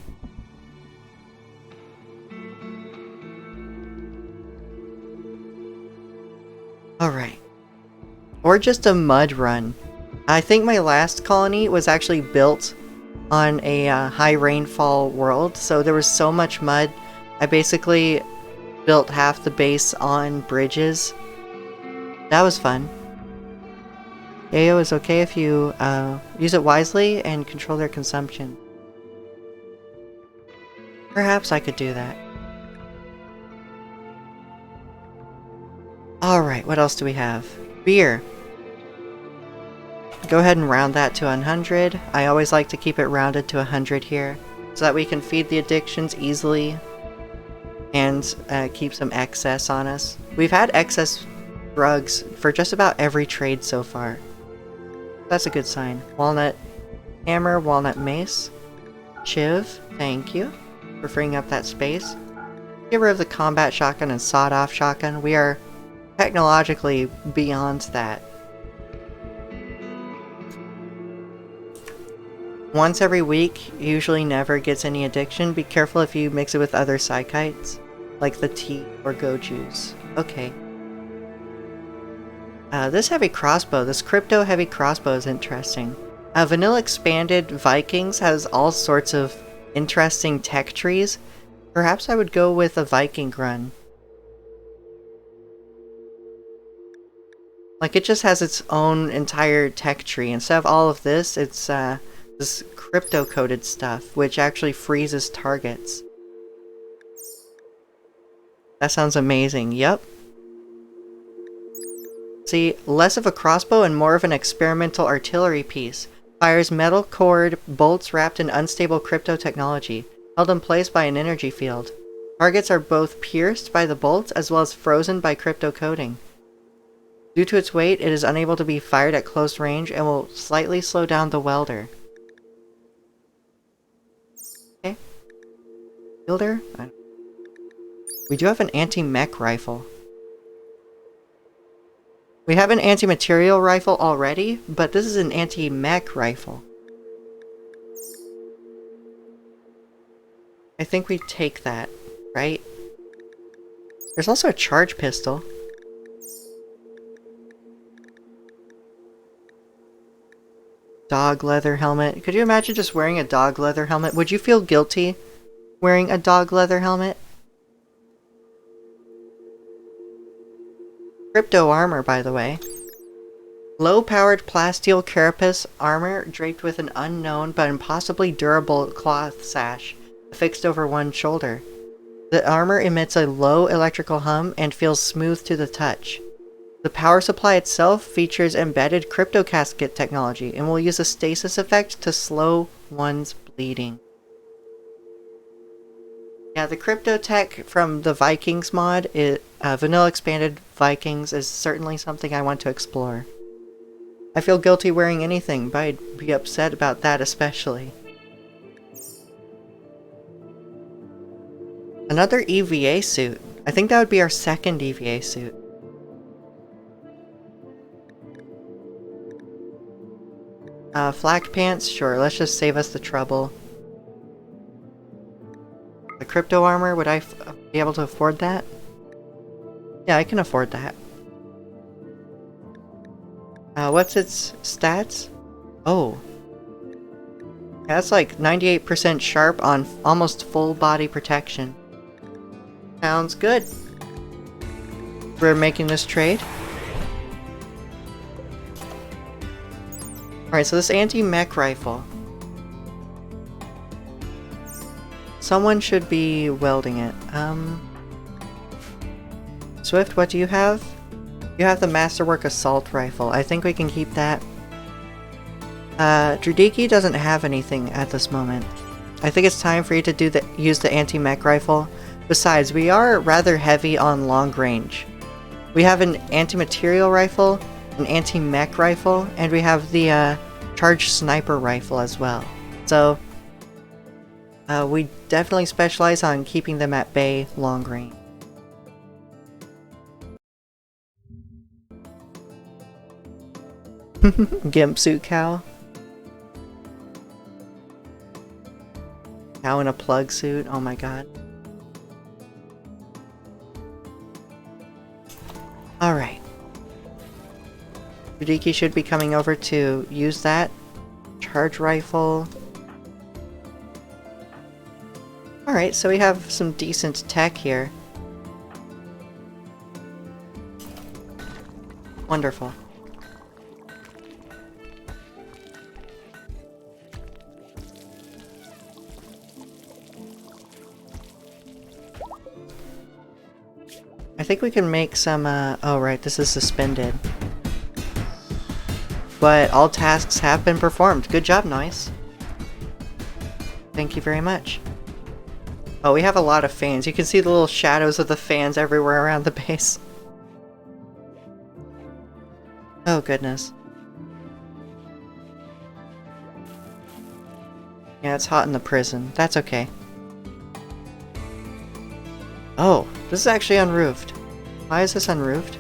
Alright. Or just a mud run. I think my last colony was actually built on a high rainfall world, so there was so much mud. I basically built half the base on bridges. That was fun. Yayo is okay if you use it wisely and control their consumption. Perhaps I could do that. Alright, what else do we have? Beer. Go ahead and round that to 100. I always like to keep it rounded to 100 here, so that we can feed the addictions easily and keep some excess on us. We've had excess drugs for just about every trade so far. That's a good sign. Walnut hammer, walnut mace. Chiv, thank you for freeing up that space. Get rid of the combat shotgun and sawed-off shotgun. We are technologically beyond that. Once every week usually never gets any addiction. Be careful if you mix it with other psychites, like the tea or go juice. Okay. This heavy crossbow, this crypto heavy crossbow is interesting. Vanilla Expanded Vikings has all sorts of interesting tech trees. Perhaps I would go with a Viking run. Like, it just has its own entire tech tree. Instead of all of this, it's this crypto-coded stuff, which actually freezes targets. That sounds amazing. Yep. See, less of a crossbow and more of an experimental artillery piece. Fires metal cord bolts wrapped in unstable crypto technology, held in place by an energy field. Targets are both pierced by the bolts as well as frozen by crypto coding. Due to its weight, it is unable to be fired at close range and will slightly slow down the welder. Okay. Fielder? We do have an Anti-Mech Rifle. We have an anti-material rifle already, but this is an anti-mech rifle. I think we take that, right? There's also a charge pistol. Dog leather helmet. Could you imagine just wearing a dog leather helmet? Would you feel guilty wearing a dog leather helmet? Crypto armor, by the way. Low-powered plasteel carapace armor draped with an unknown but impossibly durable cloth sash affixed over one shoulder. The armor emits a low electrical hum and feels smooth to the touch. The power supply itself features embedded crypto casket technology and will use a stasis effect to slow one's bleeding. Yeah, the crypto tech from the Vikings mod, Vanilla Expanded Vikings, is certainly something I want to explore. I feel guilty wearing anything, but I'd be upset about that especially. Another EVA suit. I think that would be our second EVA suit. Flak pants? Sure, let's just save us the trouble. The crypto armor, would I be able to afford that? Yeah, I can afford that. What's its stats? Oh. Yeah, that's like 98% sharp on almost full body protection. Sounds good. We're making this trade. Alright, so this anti-mech rifle. Someone should be welding it. Swift, what do you have? You have the Masterwork Assault Rifle. I think we can keep that. Drudiki doesn't have anything at this moment. I think it's time for you to use the Anti-Mech Rifle. Besides, we are rather heavy on long range. We have an Anti-Material Rifle, an Anti-Mech Rifle, and we have the Charged Sniper Rifle as well. So, we definitely specialize on keeping them at bay long range. Gimp suit cow. Cow in a plug suit, oh my god. Alright. Udiki should be coming over to use that. Charge rifle. Alright, so we have some decent tech here. Wonderful. I think we can make some, oh right, this is suspended. But all tasks have been performed. Good job, Noise. Thank you very much. Oh, we have a lot of fans. You can see the little shadows of the fans everywhere around the base. Oh, goodness. Yeah, it's hot in the prison. That's okay. Oh, this is actually unroofed. Why is this unroofed?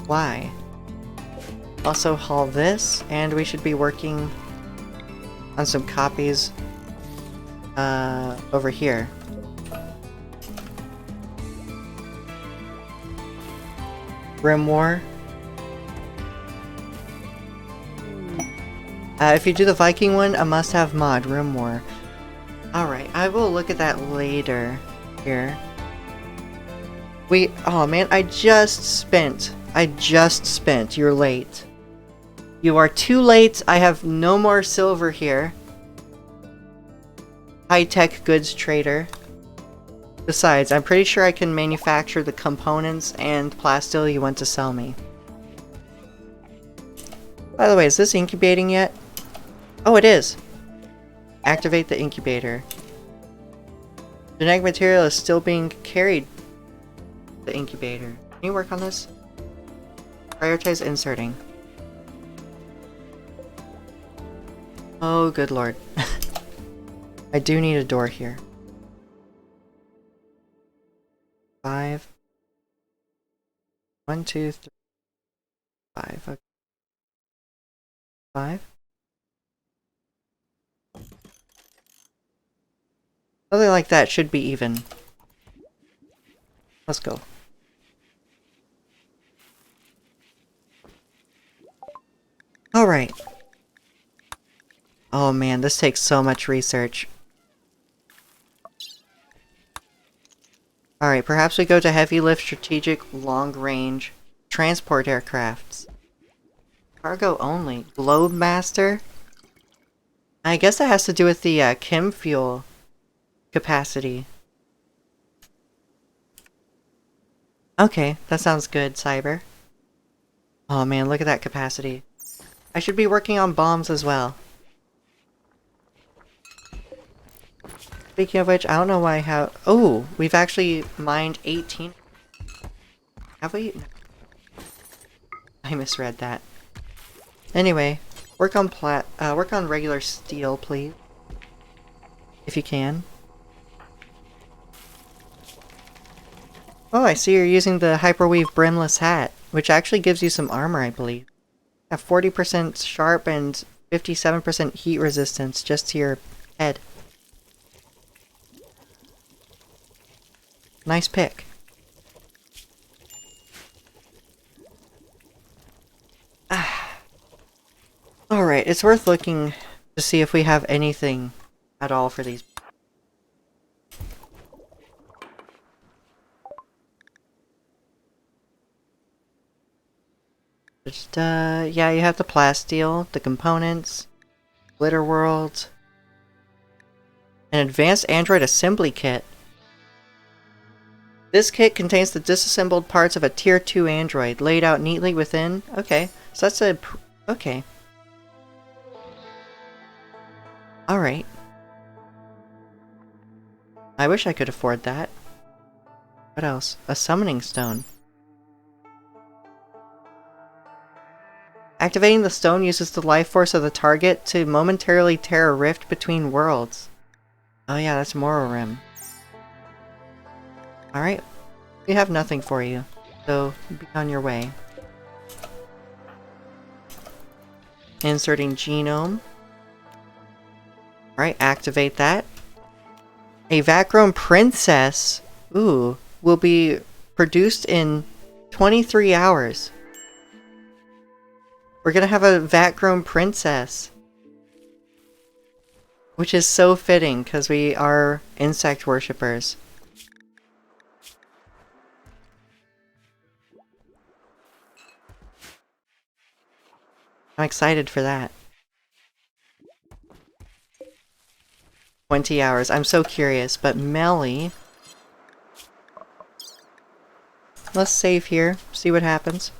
Why? Also haul this, and we should be working on some copies over here. Rim War. If you do the Viking one, a must-have mod, Rim War. Alright, I will look at that later here. Oh man, I just spent, you're late. You are too late, I have no more silver here. High-tech goods trader. Besides, I'm pretty sure I can manufacture the components and plasteel you want to sell me. By the way, is this incubating yet? Oh, it is! Activate the incubator. Genetic material is still being carried to the incubator. Can you work on this? Prioritize inserting. Oh, good lord. I do need a door here. 5. 1, 2, 3, 5. Okay. 5. Something like that should be even. Let's go. Alright. Oh man, this takes so much research. Alright, perhaps we go to heavy lift strategic long range transport aircrafts. Cargo only. Globe Master? I guess that has to do with the chem fuel capacity. Okay, that sounds good, Cyber. Oh man, look at that capacity. I should be working on bombs as well. Speaking of which, I don't know why how... Oh, we've actually mined 18. Have we? I misread that. Anyway, work on regular steel, please. If you can. Oh, I see you're using the Hyperweave Brimless Hat, which actually gives you some armor, I believe. Have 40% sharp and 57% heat resistance just to your head. Nice pick. Alright, it's worth looking to see if we have anything at all for these. Just, yeah, you have the plasteel, the components, glitter world, an advanced android assembly kit. This kit contains the disassembled parts of a tier 2 android laid out neatly within. Okay, so that's a... okay. Alright. I wish I could afford that. What else? A summoning stone. Activating the stone uses the life force of the target to momentarily tear a rift between worlds. Oh yeah, that's Morrorim. Alright. We have nothing for you, so be on your way. Inserting genome. Alright, activate that. A Vachrome Princess, ooh, will be produced in 23 hours. We're gonna have a Vachrome Princess. Which is so fitting, because we are insect worshippers. I'm excited for that. 20 hours. I'm so curious, but Melly... Let's save here, see what happens.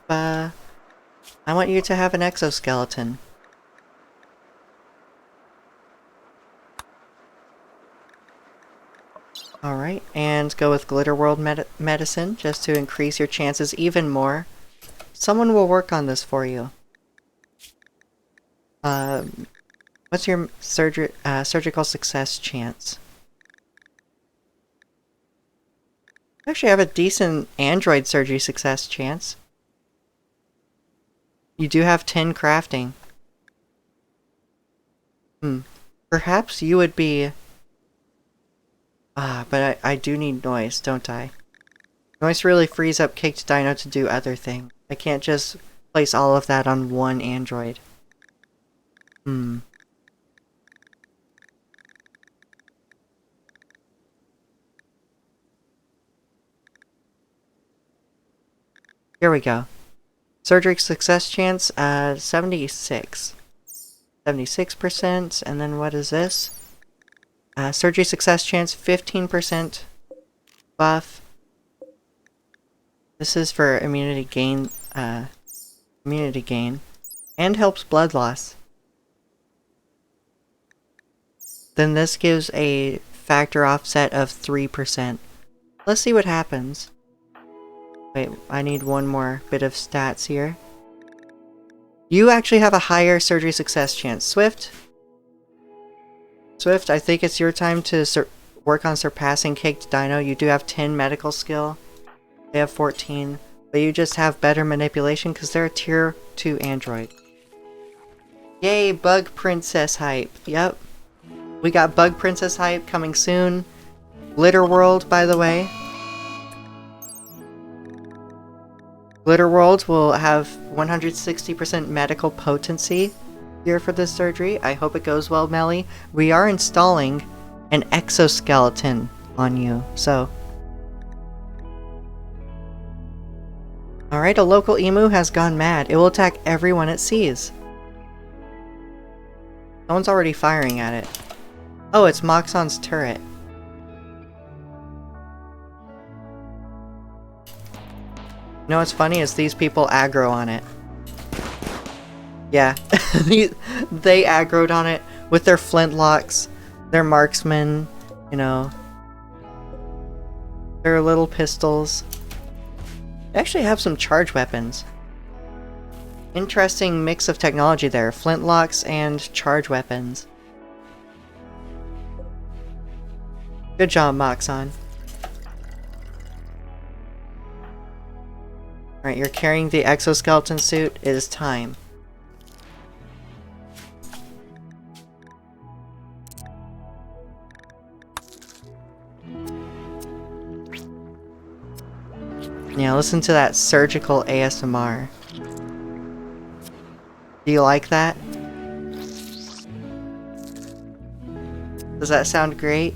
I want you to have an exoskeleton. Alright, and go with Glitter World Medicine, just to increase your chances even more. Someone will work on this for you. What's your surgical success chance? Actually, I have a decent android surgery success chance. You do have 10 crafting. Perhaps you would be... but I do need noise, don't I? Noise really frees up Caked Dino to do other things. I can't just place all of that on one android. Here we go. Surgery success chance, 76. 76%, and then what is this? Surgery success chance, 15% buff. This is for immunity gain, and helps blood loss. Then this gives a factor offset of 3%. Let's see what happens. Wait, I need one more bit of stats here. You actually have a higher surgery success chance. Swift, I think it's your time to work on surpassing Caked Dino. You do have 10 medical skill. They have 14. But you just have better manipulation because they're a tier 2 android. Yay, Bug Princess hype. Yep. We got Bug Princess hype coming soon. Glitter World, by the way. Glitter World will have 160% medical potency here for this surgery. I hope it goes well, Melly. We are installing an exoskeleton on you, so... Alright, a local emu has gone mad. It will attack everyone it sees. Someone's already firing at it. Oh, it's Moxon's turret. You know what's funny is these people aggro on it. Yeah, they aggroed on it with their flintlocks, their marksmen, you know, their little pistols. They actually have some charge weapons. Interesting mix of technology there, flintlocks and charge weapons. Good job, Moxon. Alright, you're carrying the exoskeleton suit. It is time. Yeah, listen to that surgical ASMR. Do you like that? Does that sound great?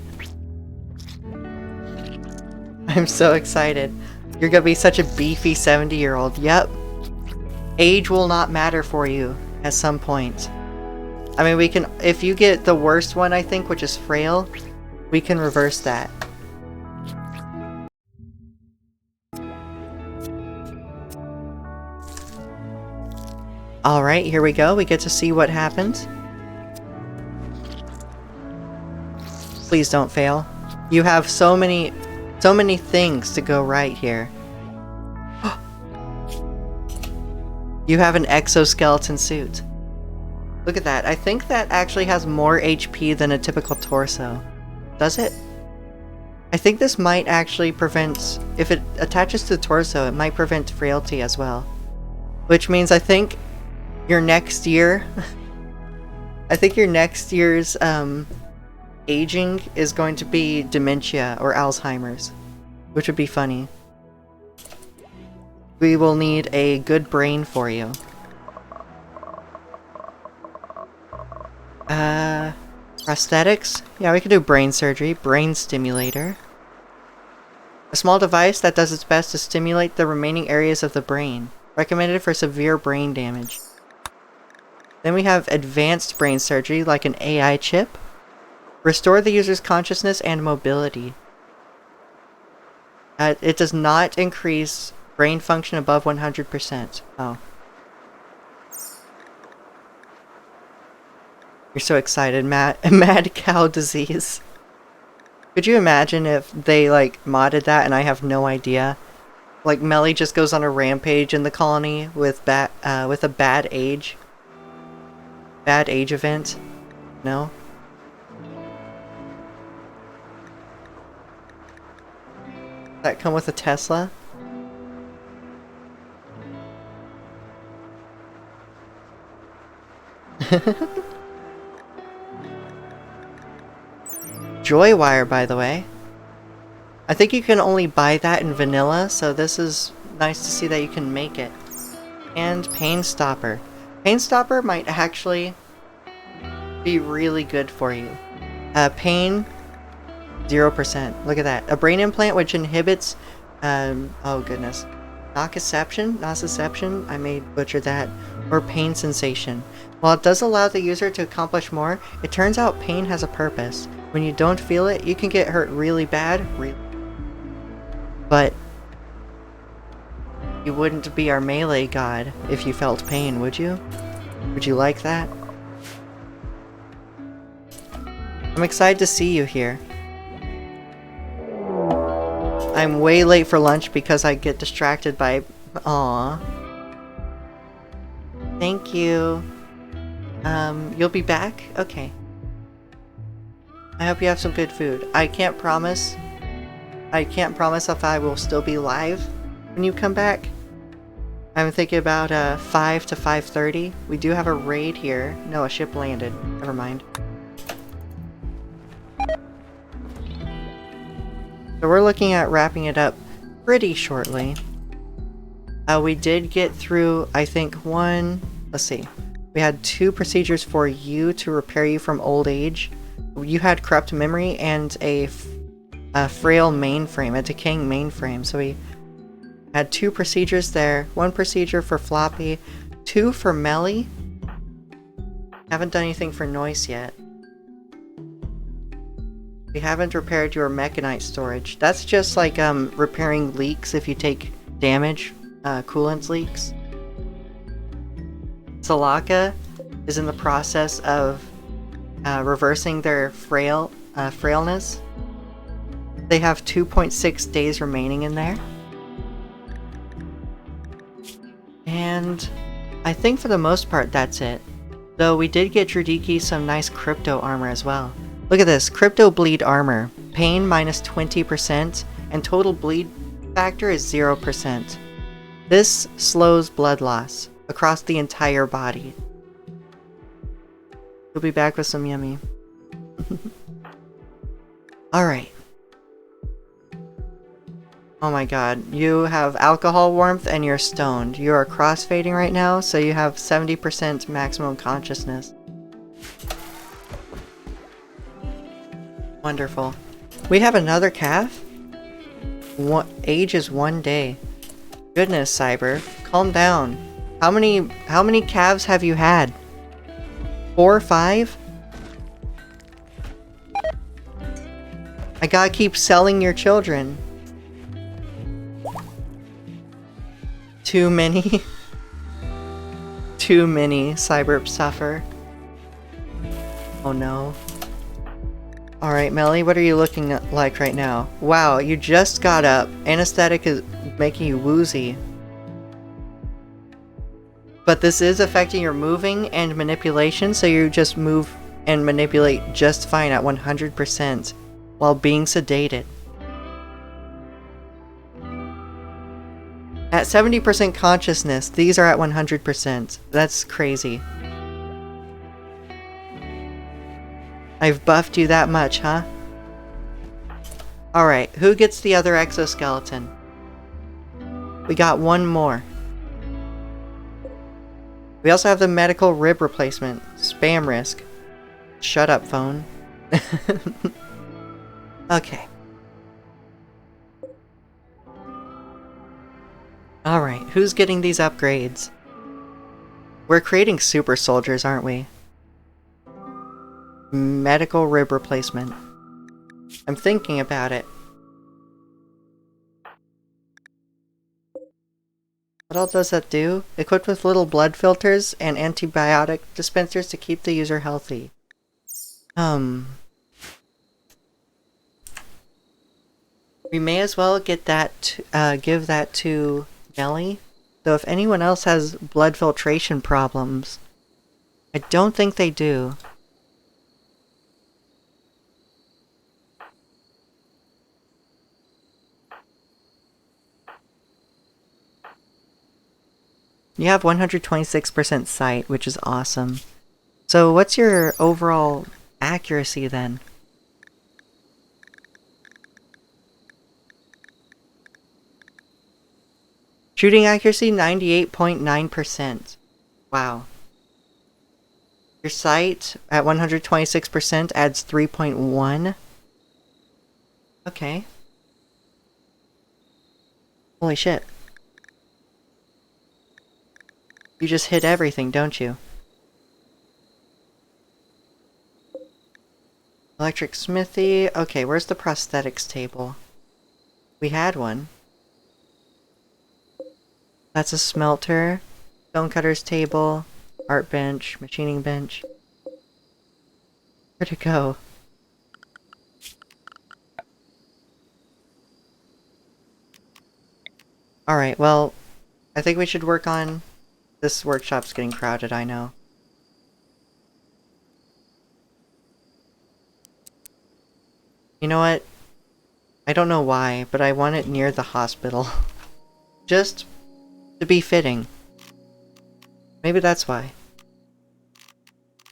I'm so excited. You're gonna be such a beefy 70-year-old. Yep. Age will not matter for you at some point. I mean, we can... If you get the worst one, I think, which is frail, we can reverse that. Alright, here we go. We get to see what happens. Please don't fail. You have so many things to go right here. You have an exoskeleton suit. Look at that. I think that actually has more HP than a typical torso. Does it? I think this might actually prevent... If it attaches to the torso, it might prevent frailty as well. Which means I think your next year... I think your next year's aging is going to be dementia or Alzheimer's. Which would be funny. We will need a good brain for you. Prosthetics? Yeah, we can do brain surgery. Brain stimulator. A small device that does its best to stimulate the remaining areas of the brain. Recommended for severe brain damage. Then we have advanced brain surgery, like an AI chip. Restore the user's consciousness and mobility. It does not increase brain function above 100%. Oh. You're so excited, mad cow disease. Could you imagine if they, like, modded that and I have no idea? Like, Melly just goes on a rampage in the colony with a bad age. Bad age event? No? Does that come with a Tesla? Joy wire, by the way. I think you can only buy that in vanilla, so this is nice to see that you can make it. And Pain Stopper. Pain Stopper might actually be really good for you. Pain, 0%. Look at that. A brain implant which inhibits, oh goodness. Nociception, I may butcher that, or pain sensation. While it does allow the user to accomplish more, it turns out pain has a purpose. When you don't feel it, you can get hurt really bad, but you wouldn't be our melee god if you felt pain, would you? Would you like that? I'm excited to see you here. I'm way late for lunch because I get distracted by... Aww. Thank you. You'll be back? Okay. I hope you have some good food. I can't promise if I will still be live when you come back. I'm thinking about 5 to 5:30. We do have a raid here. No, a ship landed. Never mind. So we're looking at wrapping it up pretty shortly. We did get through, I think, let's see. We had 2 procedures for you to repair you from old age. You had corrupt memory and a frail mainframe, a decaying mainframe. So we had 2 procedures there. 1 procedure for Floppy, 2 for Melly. Haven't done anything for Noise yet. We haven't repaired your mechanite storage. That's just like repairing leaks if you take damage, coolant leaks. Salaka is in the process of reversing their frailness. They have 2.6 days remaining in there. And I think for the most part that's it. Though we did get Drudiki some nice crypto armor as well. Look at this, crypto bleed armor. Pain minus 20% and total bleed factor is 0%. This slows blood loss across the entire body. We'll be back with some yummy. Alright. Oh my god, you have alcohol warmth and you're stoned. You are crossfading right now, so you have 70% maximum consciousness. Wonderful. We have another calf? Age is 1 day. Goodness, Cyber. Calm down. How many calves have you had? 4 or 5? I gotta keep selling your children. Too many. Too many, Cyber suffer. Oh no. Alright, Melly, what are you looking like right now? Wow, you just got up. Anesthetic is making you woozy. But this is affecting your moving and manipulation, so you just move and manipulate just fine at 100% while being sedated. At 70% consciousness, these are at 100%. That's crazy. I've buffed you that much, huh? Alright, who gets the other exoskeleton? We got 1 more. We also have the medical rib replacement. Spam risk. Shut up, phone. Okay. Alright, who's getting these upgrades? We're creating super soldiers, aren't we? Medical rib replacement. I'm thinking about it. What all does that do? Equipped with little blood filters and antibiotic dispensers to keep the user healthy. We may as well get that give that to Nelly. Though if anyone else has blood filtration problems, I don't think they do. You have 126% sight, which is awesome. So what's your overall accuracy then? Shooting accuracy 98.9%. Wow. Your sight at 126% adds 3.1. Okay. Holy shit. You just hit everything, don't you? Electric smithy. Okay, where's the prosthetics table? We had one. That's a smelter. Stonecutter's table. Art bench. Machining bench. Where'd it go? Alright, well, I think we should work on... This workshop's getting crowded, I know. You know what? I don't know why, but I want it near the hospital. Just to be fitting. Maybe that's why.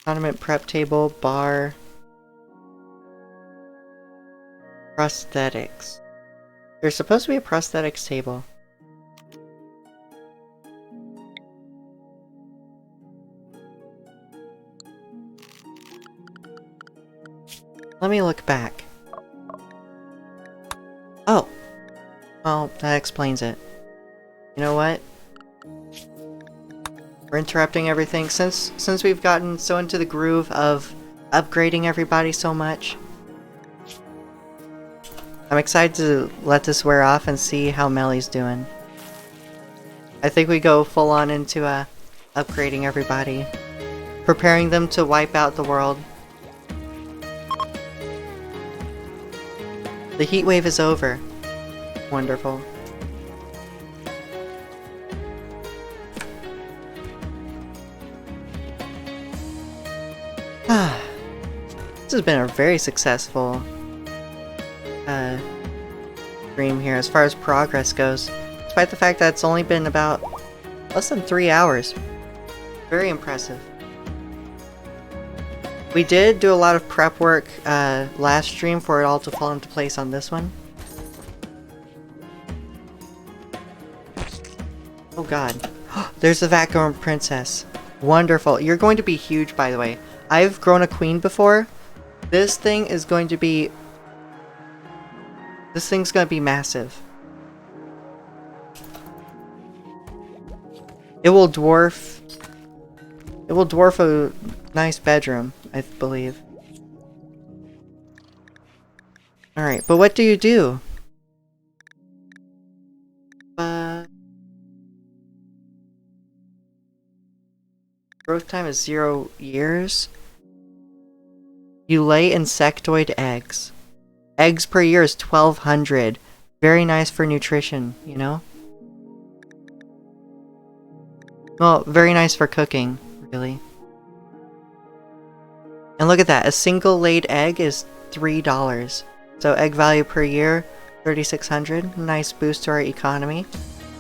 Condiment prep table, bar. Prosthetics. There's supposed to be a prosthetics table. Let me look back. Oh. Well, that explains it. You know what? We're interrupting everything since we've gotten so into the groove of upgrading everybody so much. I'm excited to let this wear off and see how Melly's doing. I think we go full on into upgrading everybody. Preparing them to wipe out the world. The heat wave is over. Wonderful. This has been a very successful stream here as far as progress goes. Despite the fact that it's only been about less than 3 hours. Very impressive. We did do a lot of prep work last stream for it all to fall into place on this one. Oh god. There's the Vacuum Princess. Wonderful. You're going to be huge, by the way. I've grown a queen before. This thing is going to be... This thing's going to be massive. It will dwarf... It will dwarf a nice bedroom, I believe. Alright, but what do you do? Growth time is 0 years. You lay insectoid eggs. Eggs per year is 1,200. Very nice for nutrition, you know? Well, very nice for cooking, really. And look at that, a single laid egg is $3. So egg value per year, 3,600. Nice boost to our economy.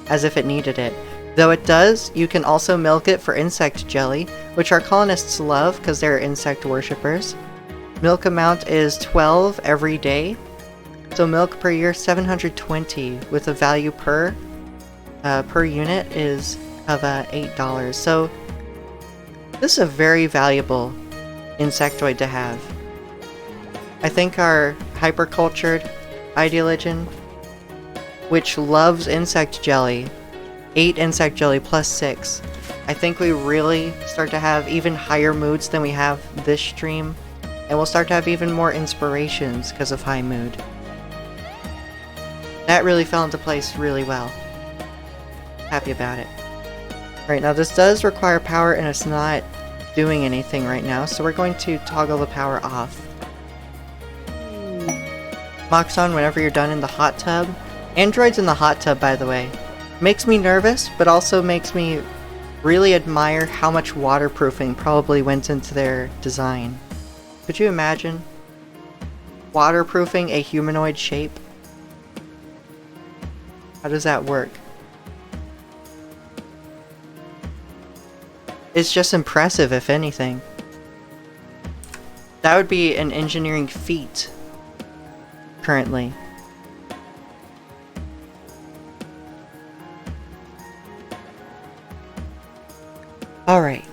As if it needed it. Though it does, you can also milk it for insect jelly, which our colonists love because they're insect worshippers. Milk amount is 12 every day. So milk per year, 720, with a value per unit is of $8. So this is a very valuable insectoid to have. I think our hypercultured ideologian, which loves insect jelly, 8 insect jelly plus 6. I think we really start to have even higher moods than we have this stream, and we'll start to have even more inspirations because of high mood. That really fell into place really well. Happy about it. Right, now this does require power and it's not doing anything right now, so we're going to toggle the power off. Mox on whenever you're done in the hot tub. Androids in the hot tub, by the way. Makes me nervous, but also makes me really admire how much waterproofing probably went into their design. Could you imagine waterproofing a humanoid shape? How does that work? It's just impressive, if anything. That would be an engineering feat, currently. Alright.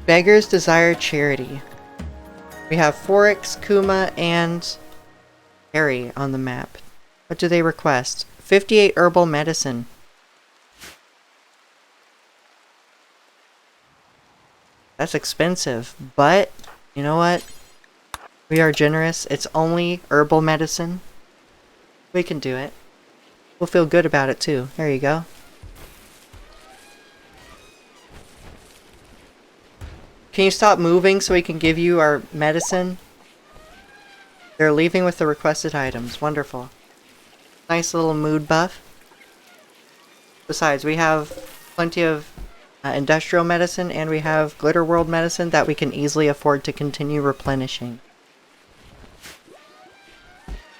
Beggars Desire Charity. We have Forex, Kuma, and Harry on the map. What do they request? 58 herbal medicine. That's expensive, but you know what? We are generous. It's only herbal medicine. We can do it. We'll feel good about it too. There you go. Can you stop moving so we can give you our medicine? They're leaving with the requested items. Wonderful. Nice little mood buff. Besides, we have plenty of industrial medicine and we have Glitter World medicine that we can easily afford to continue replenishing.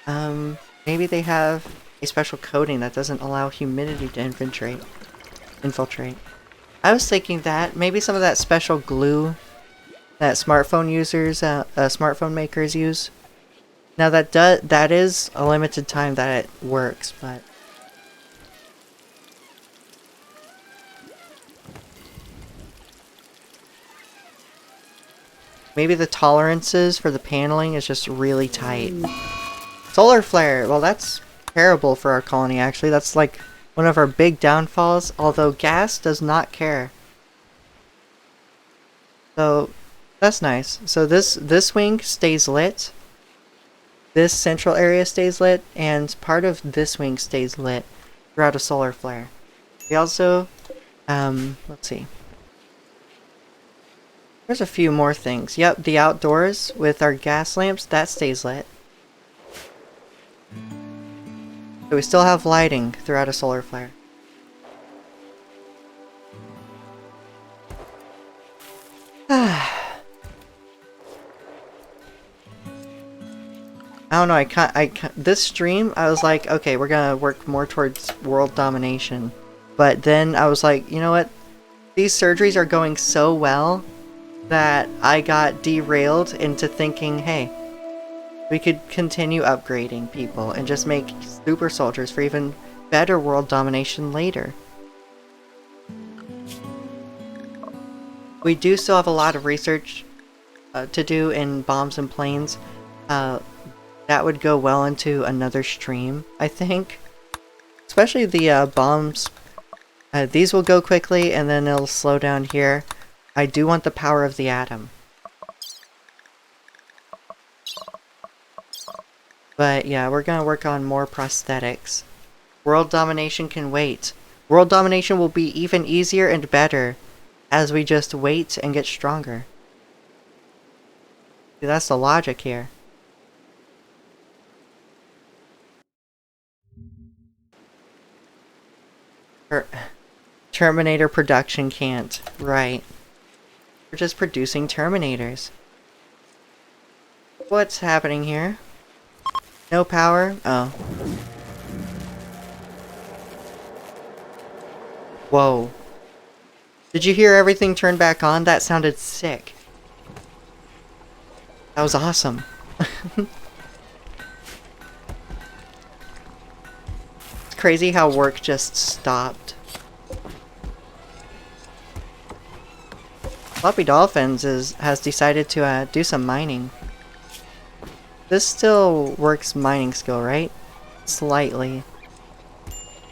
Maybe they have a special coating that doesn't allow humidity to infiltrate. I was thinking that maybe some of that special glue that smartphone makers use. Now that is a limited time that it works, but maybe the tolerances for the paneling is just really tight. Solar flare, well that's terrible for our colony actually. That's like one of our big downfalls, although gas does not care. So that's nice. So this wing stays lit. This central area stays lit, and part of this wing stays lit throughout a solar flare. We also, let's see. There's a few more things. Yep, the outdoors with our gas lamps, that stays lit. So we still have lighting throughout a solar flare. I don't know, this stream, I was like, okay, we're gonna work more towards world domination. But then I was like, you know what? These surgeries are going so well that I got derailed into thinking, hey, we could continue upgrading people and just make super soldiers for even better world domination later. We do still have a lot of research to do in bombs and planes. That would go well into another stream, I think. Especially the bombs. These will go quickly and then it'll slow down here. I do want the power of the atom. But yeah, we're gonna work on more prosthetics. World domination can wait. World domination will be even easier and better as we just wait and get stronger. See, that's the logic here. Terminator production can't. Right. We're just producing Terminators. What's happening here? No power? Oh. Whoa. Did you hear everything turn back on? That sounded sick. That was awesome. It's crazy how work just stopped. Floppy Dolphins has decided to do some mining. This still works mining skill, right? Slightly.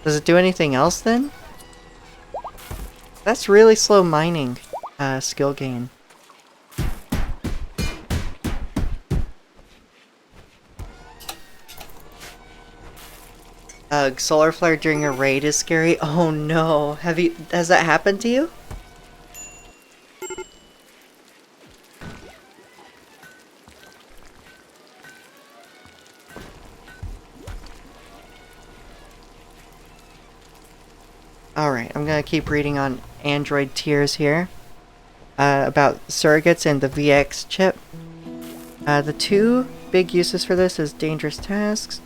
Does it do anything else then? That's really slow mining skill gain. Solar flare during a raid is scary. Oh no. Has that happened to you? Alright, I'm gonna keep reading on Android tiers here. About surrogates and the VX chip. The two big uses for this is dangerous tasks.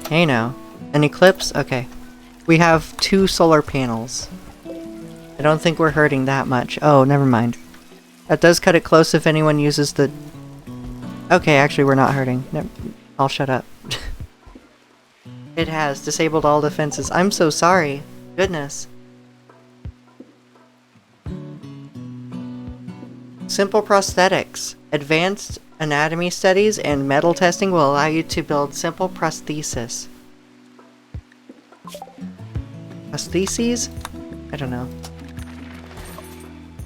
Hey now. An eclipse? Okay. We have 2 solar panels. I don't think we're hurting that much. Oh, never mind. That does cut it close if anyone uses the... Okay, actually we're not hurting. I'll shut up. It has disabled all defenses. I'm so sorry. Goodness. Simple prosthetics. Advanced anatomy studies and metal testing will allow you to build simple prostheses. Prostheses? I don't know.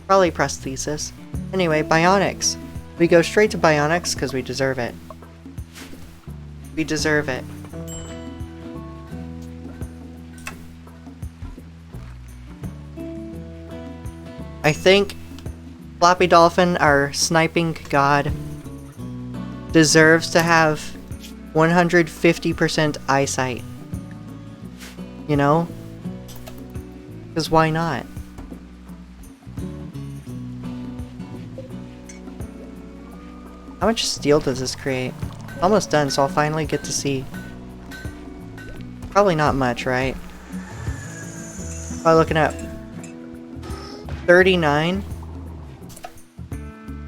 Probably prosthesis. Anyway, bionics. We go straight to bionics because we deserve it. We deserve it. I think Floppy Dolphin, our sniping god, deserves to have 150% eyesight. You know? Because why not? How much steel does this create? Almost done, so I'll finally get to see. Probably not much, right? Probably looking at 39.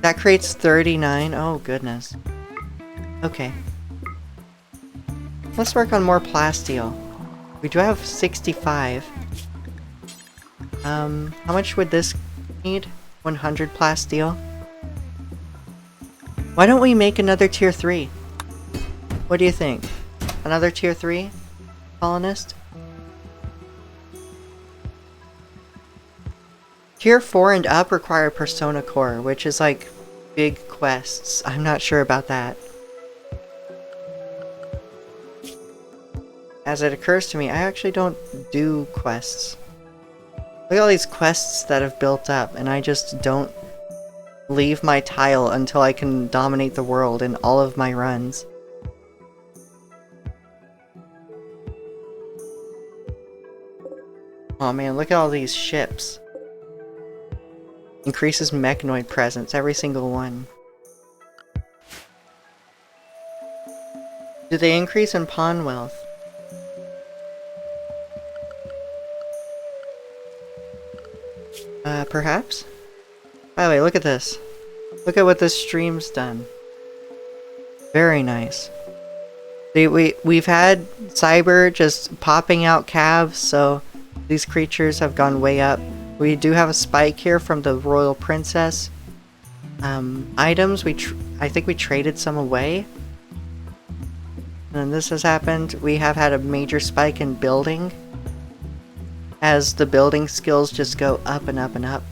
That creates 39. Oh, goodness. Okay. Let's work on more plasteel. We do have 65. How much would this need? 100 plasteel? Why don't we make another tier 3? What do you think? Another tier 3 colonist? Tier 4 and up require persona core, which is like big quests. I'm not sure about that. As it occurs to me, I actually don't do quests. Look at all these quests that have built up, and I just don't leave my tile until I can dominate the world in all of my runs. Oh man, look at all these ships. Increases mechanoid presence, every single one. Do they increase in pawn wealth? Perhaps? By the way, look at this. Look at what this stream's done. Very nice. See, we've had Cyber just popping out calves, so these creatures have gone way up. We do have a spike here from the Royal Princess. Items, I think we traded some away. And then this has happened. We have had a major spike in building, as the building skills just go up and up and up.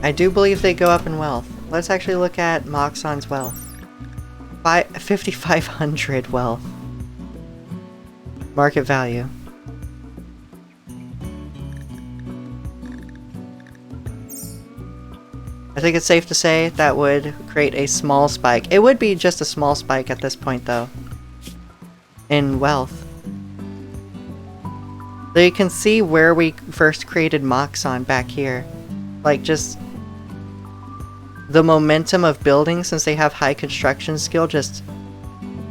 I do believe they go up in wealth. Let's actually look at Moxon's wealth. 5,500 wealth. Market value. I think it's safe to say that would create a small spike. It would be just a small spike at this point, though, in wealth. So you can see where we first created Moxon back here. Like, just the momentum of building, since they have high construction skill, just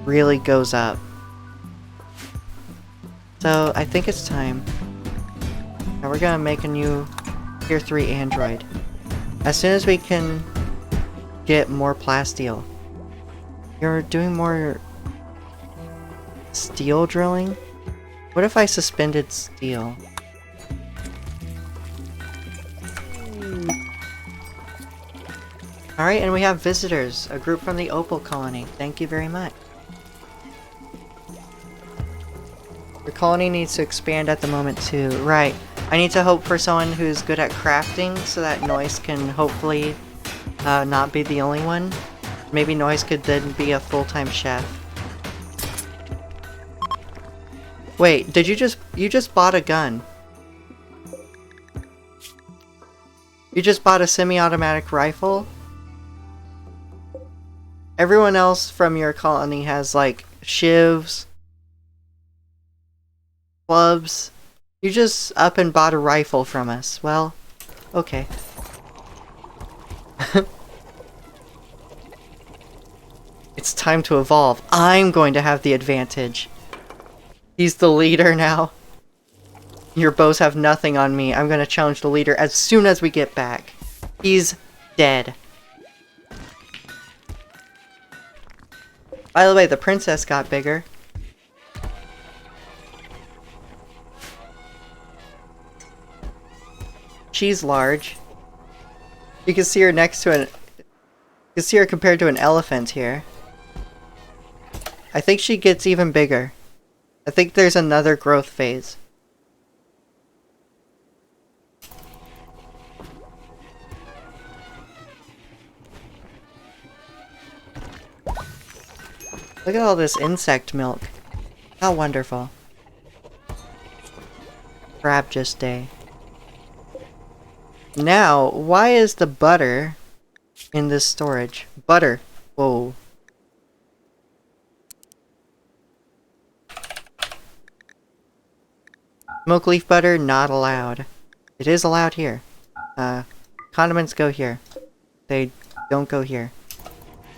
really goes up. So I think it's time. Now we're gonna make a new tier 3 android. As soon as we can get more plasteel. You're doing more steel drilling? What if I suspended steel? Alright, and we have visitors. A group from the Opal Colony. Thank you very much. The colony needs to expand at the moment too. Right. I need to hope for someone who's good at crafting so that Noise can hopefully not be the only one. Maybe Noise could then be a full-time chef. Wait, did you just bought a gun? You just bought a semi-automatic rifle? Everyone else from your colony has like shivs, clubs. You just up and bought a rifle from us. Well, okay. It's time to evolve. I'm going to have the advantage. He's the leader now. Your bows have nothing on me. I'm going to challenge the leader as soon as we get back. He's dead. By the way, the princess got bigger. She's large. You can see her next to you can see her compared to an elephant here. I think she gets even bigger. I think there's another growth phase. Look at all this insect milk. How wonderful. Crabjust day. Now, why is the butter in this storage? Butter. Whoa. Smoke leaf butter, not allowed. It is allowed here. Condiments go here. They don't go here.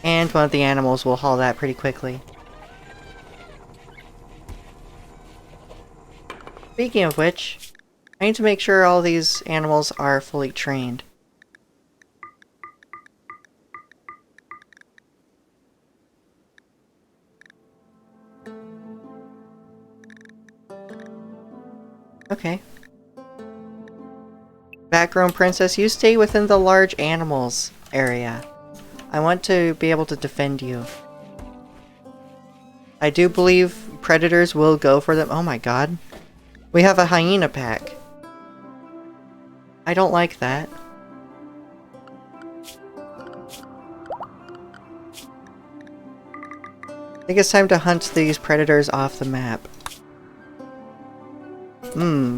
And one of the animals will haul that pretty quickly. Speaking of which, I need to make sure all these animals are fully trained. Okay. Background princess, you stay within the large animals area. I want to be able to defend you. I do believe predators will go for them. Oh my god. We have a hyena pack. I don't like that. I think it's time to hunt these predators off the map.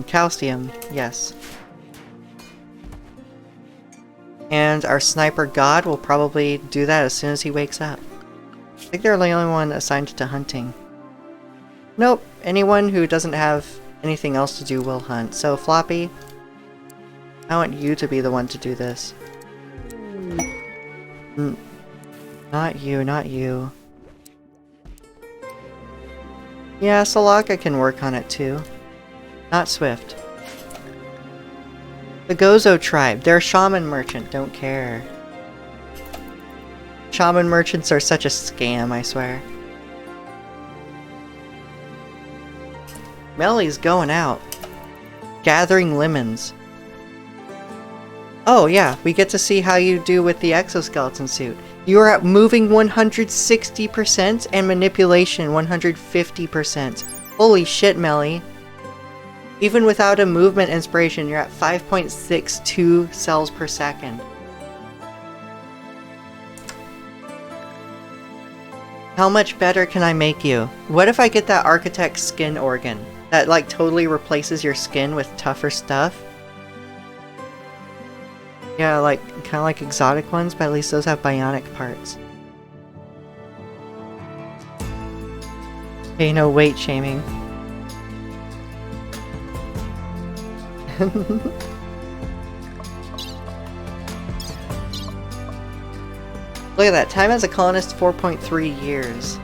Calcium. Yes. And our sniper god will probably do that as soon as he wakes up. I think they're the only one assigned to hunting. Nope, anyone who doesn't have anything else to do will hunt. So Floppy, I want you to be the one to do this. Not you, not you. Yeah, Salaka can work on it too. Not Swift. The Gozo tribe. They're a shaman merchant. Don't care. Shaman merchants are such a scam, I swear. Melly's going out. Gathering lemons. Oh yeah, we get to see how you do with the exoskeleton suit. You are at moving 160% and manipulation 150%. Holy shit, Melly. Even without a movement inspiration, you're at 5.62 cells per second. How much better can I make you? What if I get that architect skin organ? That like totally replaces your skin with tougher stuff? Yeah, like kind of like exotic ones, but at least those have bionic parts. Okay, no weight shaming. Look at that. Time as a colonist, 4.3 years.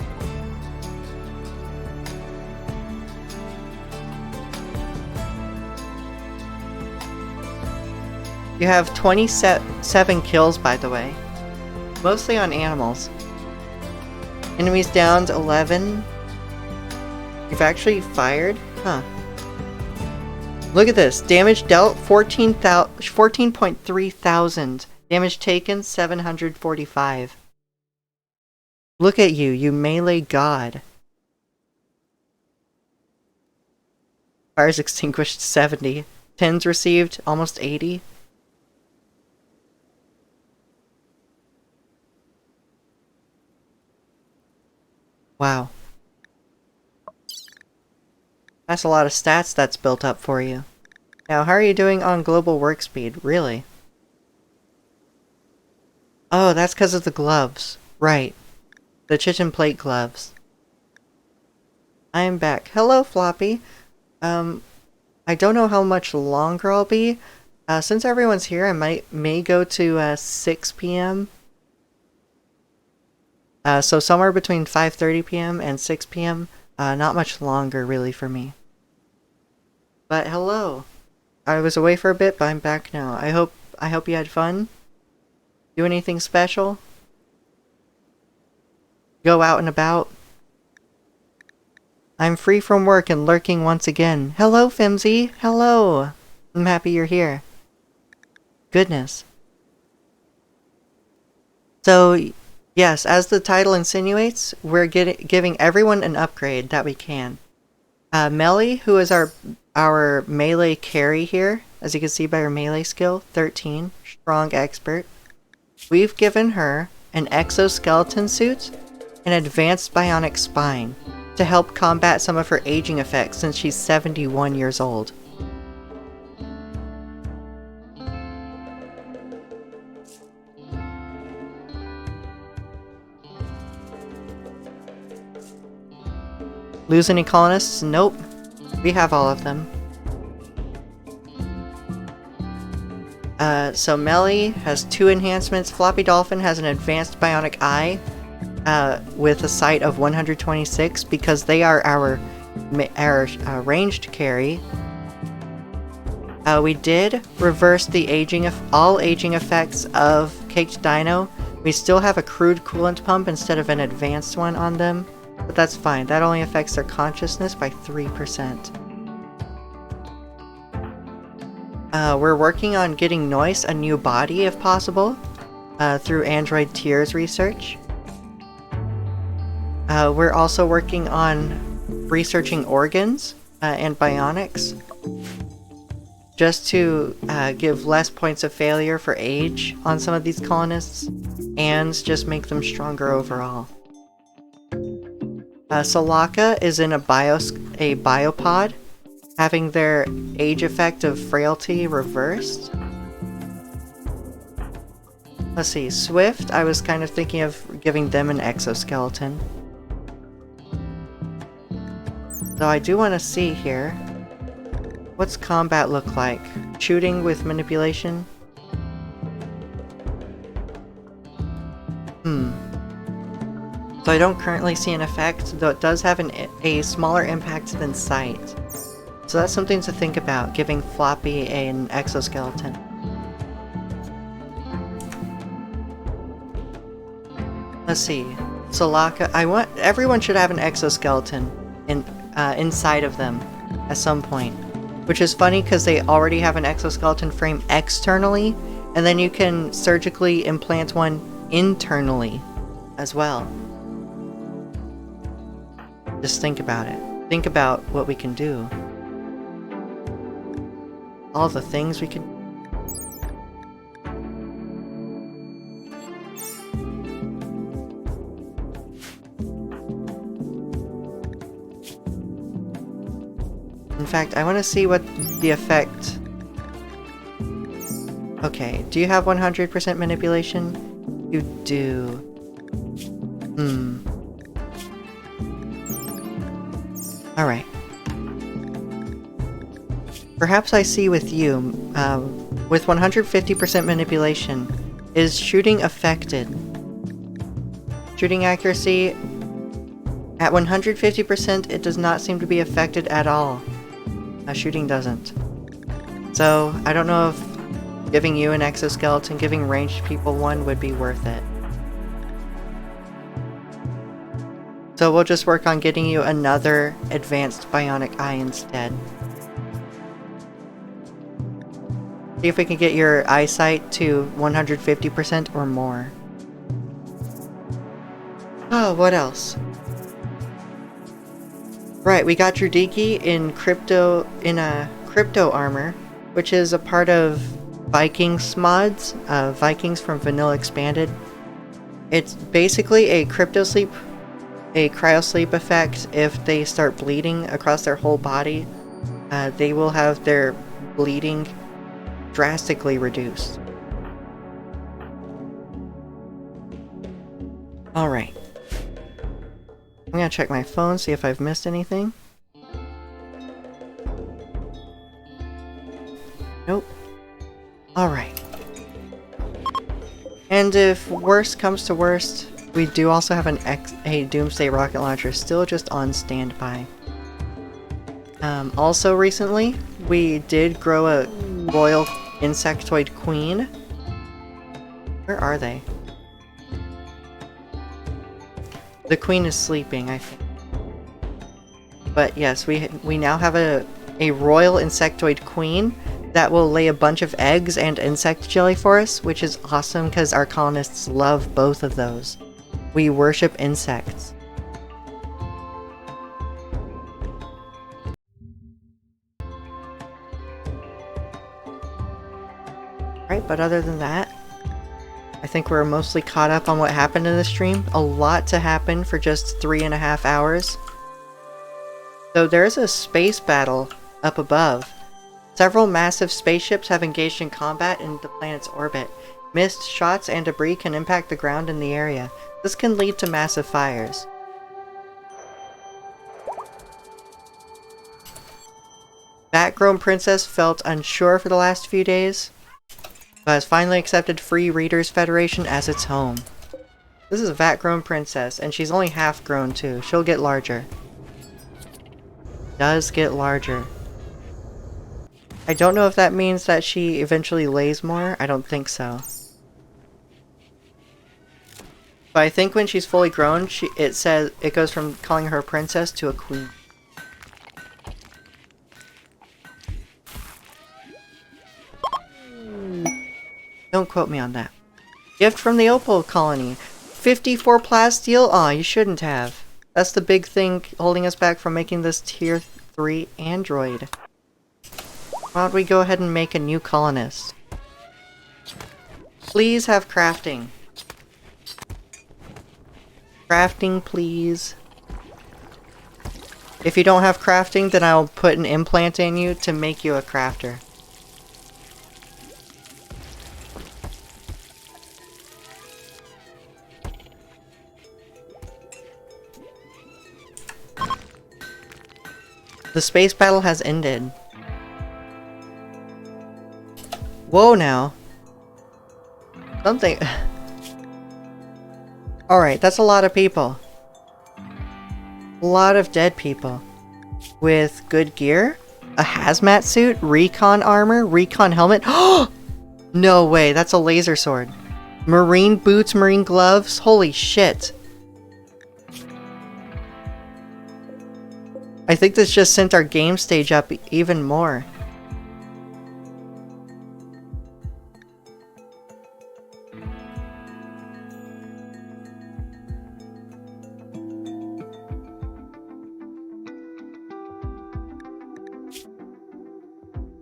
You have 27 kills, by the way. Mostly on animals. Enemies downed 11. You've actually fired? Huh. Look at this. Damage dealt 14.3 thousand. Damage taken 745. Look at you, you melee god. Fires extinguished 70. 10s received almost 80. Wow. That's a lot of stats that's built up for you. Now, how are you doing on global work speed? Really? Oh, that's because of the gloves. Right. The chitin plate gloves. I am back. Hello, Floppy. I don't know how much longer I'll be. Since everyone's here, I may go to 6 p.m. So somewhere between 5:30 p.m. and 6 p.m. Not much longer, really, for me. But hello. I was away for a bit, but I'm back now. I hope you had fun. Do anything special? Go out and about? I'm free from work and lurking once again. Hello, Fimsy. Hello. I'm happy you're here. Goodness. So, yes, as the title insinuates, we're giving everyone an upgrade that we can. Melly, who is our melee carry here, as you can see by her melee skill, 13, strong expert. We've given her an exoskeleton suit and advanced bionic spine to help combat some of her aging effects since she's 71 years old. Lose any colonists? Nope. We have all of them. So Melly has 2 enhancements. Floppy Dolphin has an advanced bionic eye with a sight of 126 because they are our ranged carry. We did reverse the all aging effects of Caked Dino. We still have a crude coolant pump instead of an advanced one on them, but that's fine. That only affects their consciousness by 3%. We're working on getting Noise a new body if possible, through Android Tears research. We're also working on researching organs and bionics, just to give less points of failure for age on some of these colonists, and just make them stronger overall. Solaka is in a biopod, having their age effect of frailty reversed. Let's see, Swift, I was kind of thinking of giving them an exoskeleton. So I do want to see here. What's combat look like? Shooting with manipulation? So I don't currently see an effect, though it does have a smaller impact than sight. So that's something to think about, giving Floppy an exoskeleton. Let's see. Solaka, everyone should have an exoskeleton inside of them at some point. Which is funny because they already have an exoskeleton frame externally, and then you can surgically implant one internally as well. Just think about it. Think about what we can do. All the things we can... In fact, I want to see what the effect... Okay, do you have 100% manipulation? You do. Alright. Perhaps I see with you, with 150% manipulation, is shooting affected? Shooting accuracy, at 150% it does not seem to be affected at all. Shooting doesn't. So, I don't know if giving you an exoskeleton, giving ranged people one would be worth it. So we'll just work on getting you another advanced bionic eye instead. See if we can get your eyesight to 150% or more. Oh, what else? Right, we got Drudiki in crypto armor, which is a part of Vikings mods, Vikings from Vanilla Expanded. It's basically a cryosleep effect. If they start bleeding across their whole body, they will have their bleeding drastically reduced. Alright. I'm gonna check my phone, see if I've missed anything. Nope. Alright. And if worst comes to worst, we do also have a Doomsday rocket launcher still just on standby. Also recently, we did grow a royal insectoid queen. Where are they? The queen is sleeping, I think. But yes, we now have a royal insectoid queen that will lay a bunch of eggs and insect jelly for us, which is awesome because our colonists love both of those. We worship insects. Right, but other than that, I think we're mostly caught up on what happened in the stream. A lot to happen for just 3.5 hours. So there's a space battle up above. Several massive spaceships have engaged in combat in the planet's orbit. Mist, shots, and debris can impact the ground in the area. This can lead to massive fires. Bat-grown princess felt unsure for the last few days. has finally accepted Free Readers Federation as its home. This is a vat-grown princess, and she's only half-grown too. She'll get larger. Does get larger. I don't know if that means that she eventually lays more. I don't think so. But I think when she's fully grown, it goes from calling her a princess to a queen. Don't quote me on that. Gift from the Opal Colony. 54 plasteel? Aw, you shouldn't have. That's the big thing holding us back from making this tier 3 android. Why don't we go ahead and make a new colonist? Please have crafting. Crafting, please. If you don't have crafting, then I'll put an implant in you to make you a crafter. The space battle has ended. Whoa now. Something... Alright, that's a lot of people. A lot of dead people. With good gear? A hazmat suit? Recon armor? Recon helmet? No way, that's a laser sword. Marine boots, marine gloves? Holy shit. I think this just sent our game stage up even more.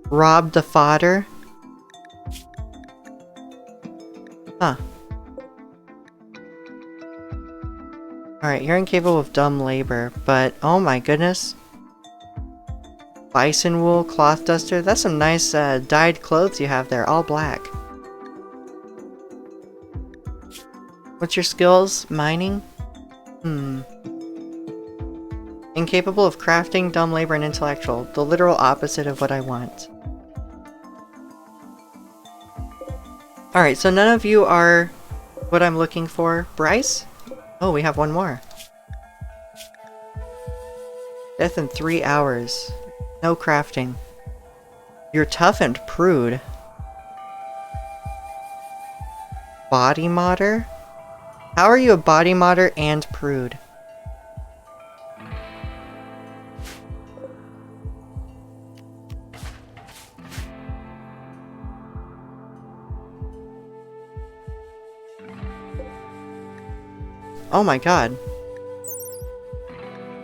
Rob the fodder? Huh. Alright, you're incapable of dumb labor, but oh my goodness. Bison wool, cloth duster, that's some nice dyed clothes you have there, all black. What's your skills? Mining? Incapable of crafting, dumb labor, and intellectual. The literal opposite of what I want. Alright, so none of you are what I'm looking for. Bryce? Oh, we have one more. Death in 3 hours. No crafting. You're tough and prude. Body modder? How are you a body modder and prude? Oh my god.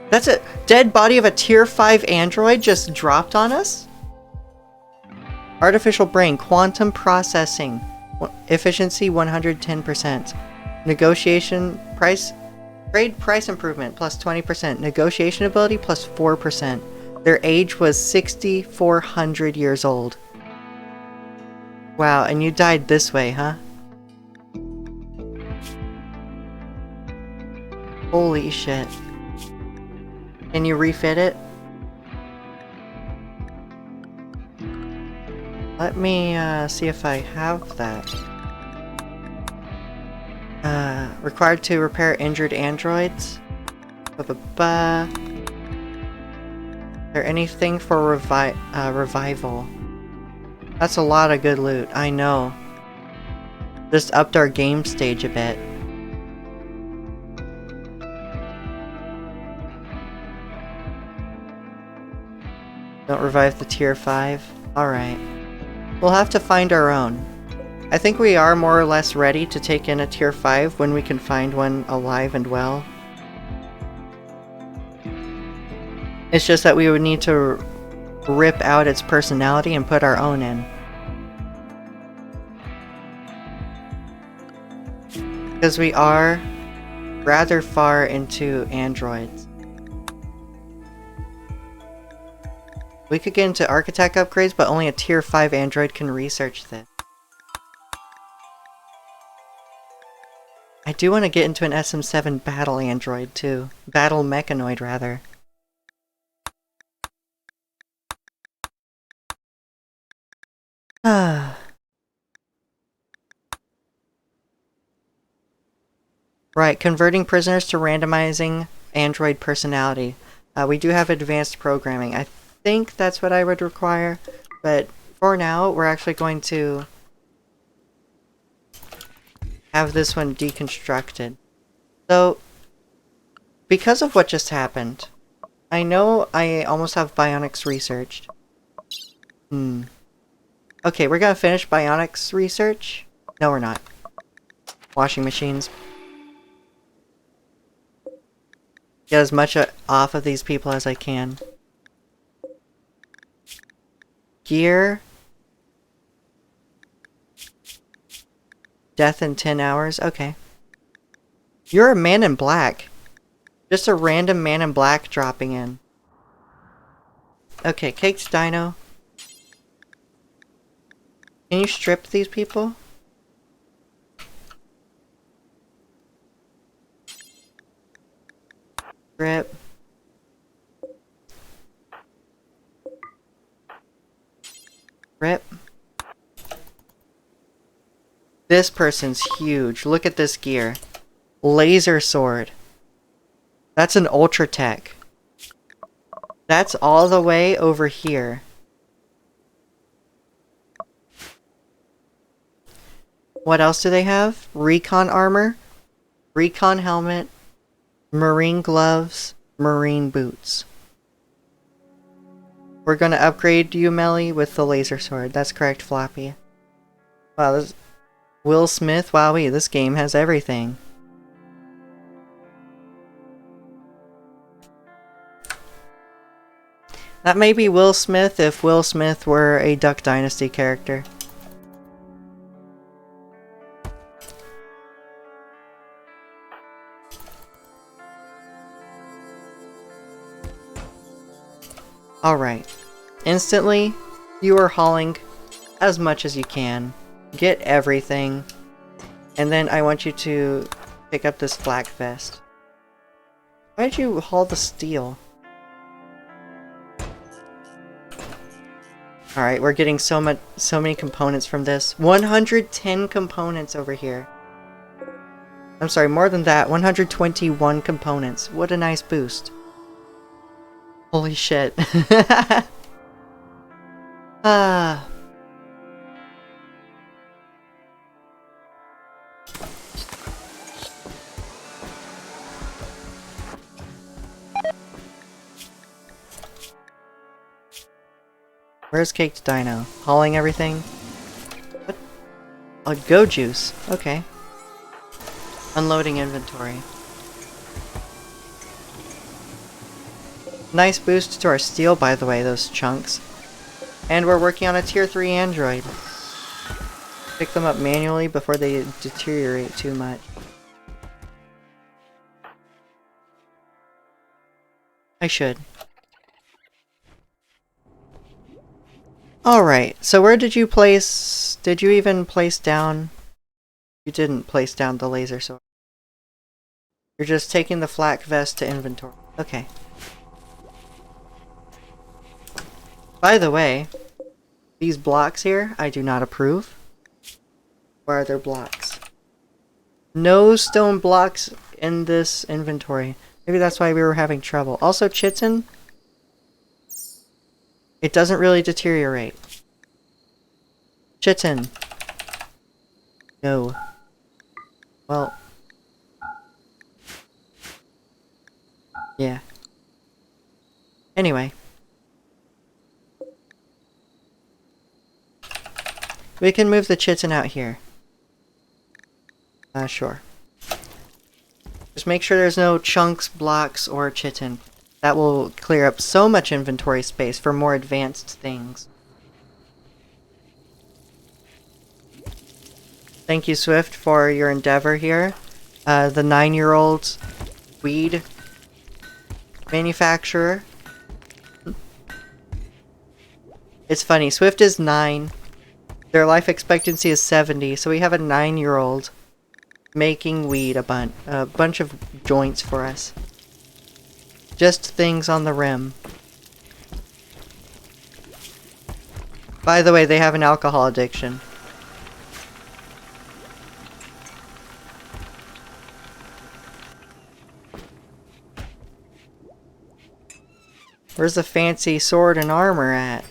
That's a dead body of a tier 5 android just dropped on us? Artificial brain, quantum processing, efficiency 110%. Negotiation price, trade price improvement plus 20%. Negotiation ability plus 4%. Their age was 6,400 years old. Wow, and you died this way, huh? Holy shit. Can you refit it? Let me see if I have that. Required to repair injured androids. Is there anything for revival? That's a lot of good loot, I know. Just upped our game stage a bit. Don't revive the tier 5? Alright. We'll have to find our own. I think we are more or less ready to take in a tier 5 when we can find one alive and well. It's just that we would need to rip out its personality and put our own in. Because we are rather far into androids. We could get into architect upgrades, but only a tier 5 android can research this. I do want to get into an SM7 battle android too. Battle mechanoid, rather. Right, converting prisoners to randomizing android personality. We do have advanced programming. I think that's what I would require, but for now, we're actually going to have this one deconstructed. So, because of what just happened, I know I almost have bionics researched. Okay, we're gonna finish bionics research. No, we're not. Washing machines. Get as much off of these people as I can. Gear. Death in 10 hours. Okay. You're a man in black. Just a random man in black dropping in. Okay, Caked Dino. Can you strip these people? Strip. Rip. This person's huge. Look at this gear. Laser sword. That's an ultra tech. That's all the way over here. What else do they have? Recon armor, recon helmet, marine gloves, marine boots. We're gonna upgrade you, Melly, with the laser sword. That's correct, Floppy. Wow, this Will Smith. Wowee, this game has everything. That may be Will Smith if Will Smith were a Duck Dynasty character. Alright. Instantly, you are hauling as much as you can. Get everything. And then I want you to pick up this flak vest. Why'd you haul the steel? Alright, we're getting so many components from this. 110 components over here. I'm sorry, more than that. 121 components. What a nice boost. Holy shit. Ah. Where's Caked Dino? Hauling everything? What? Oh, go juice. Okay. Unloading inventory. Nice boost to our steel, by the way, those chunks. And we're working on a tier 3 android. Pick them up manually before they deteriorate too much. I should. Alright, so where did you place... Did you even place down... You didn't place down the laser sword. You're just taking the flak vest to inventory. Okay. By the way, these blocks here, I do not approve. Where are their blocks? No stone blocks in this inventory. Maybe that's why we were having trouble. Also, chitin... It doesn't really deteriorate. Chitin. No. Well. Yeah. Anyway. We can move the chitin out here. Sure. Just make sure there's no chunks, blocks, or chitin. That will clear up so much inventory space for more advanced things. Thank you, Swift, for your endeavor here. The 9-year-old weed manufacturer. It's funny, Swift is 9. Their life expectancy is 70, so we have a 9-year-old making weed a bunch of joints for us. Just things on the rim. By the way, they have an alcohol addiction. Where's the fancy sword and armor at?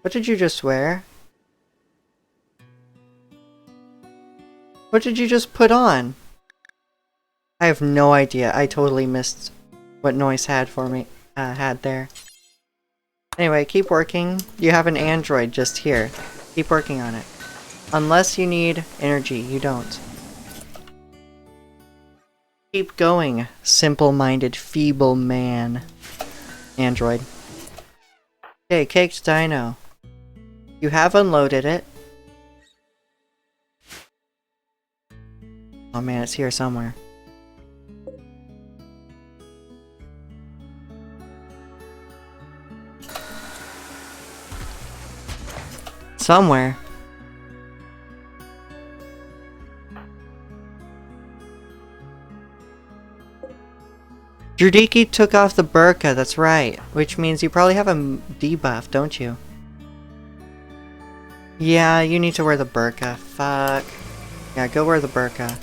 What did you just wear? What did you just put on? I have no idea. I totally missed what Noise had for me. Had there. Anyway, keep working. You have an android just here. Keep working on it. Unless you need energy, you don't. Keep going, simple-minded, feeble man. Android. Okay, Caked Dino. You have unloaded it. Oh man, it's here somewhere. Somewhere. Judiki took off the burqa, that's right. Which means you probably have a debuff, don't you? Yeah, you need to wear the burqa. Fuck. Yeah, go wear the burqa.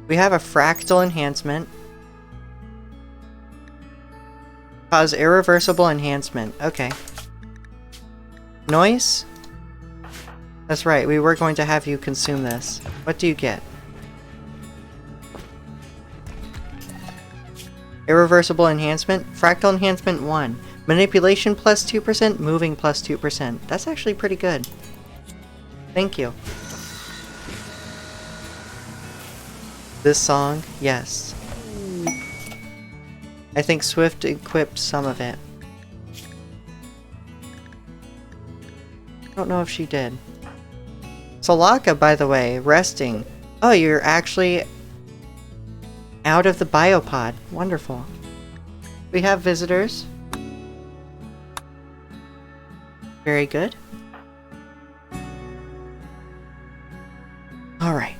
We have a fractal enhancement. Cause irreversible enhancement. Okay. Noise? That's right, we were going to have you consume this. What do you get? Irreversible enhancement? Fractal enhancement 1. Manipulation plus 2%, moving plus 2%. That's actually pretty good. Thank you. This song? Yes. I think Swift equipped some of it. I don't know if she did. Solaka, by the way, resting. Oh, you're actually out of the biopod. Wonderful. We have visitors. Very good. Alright.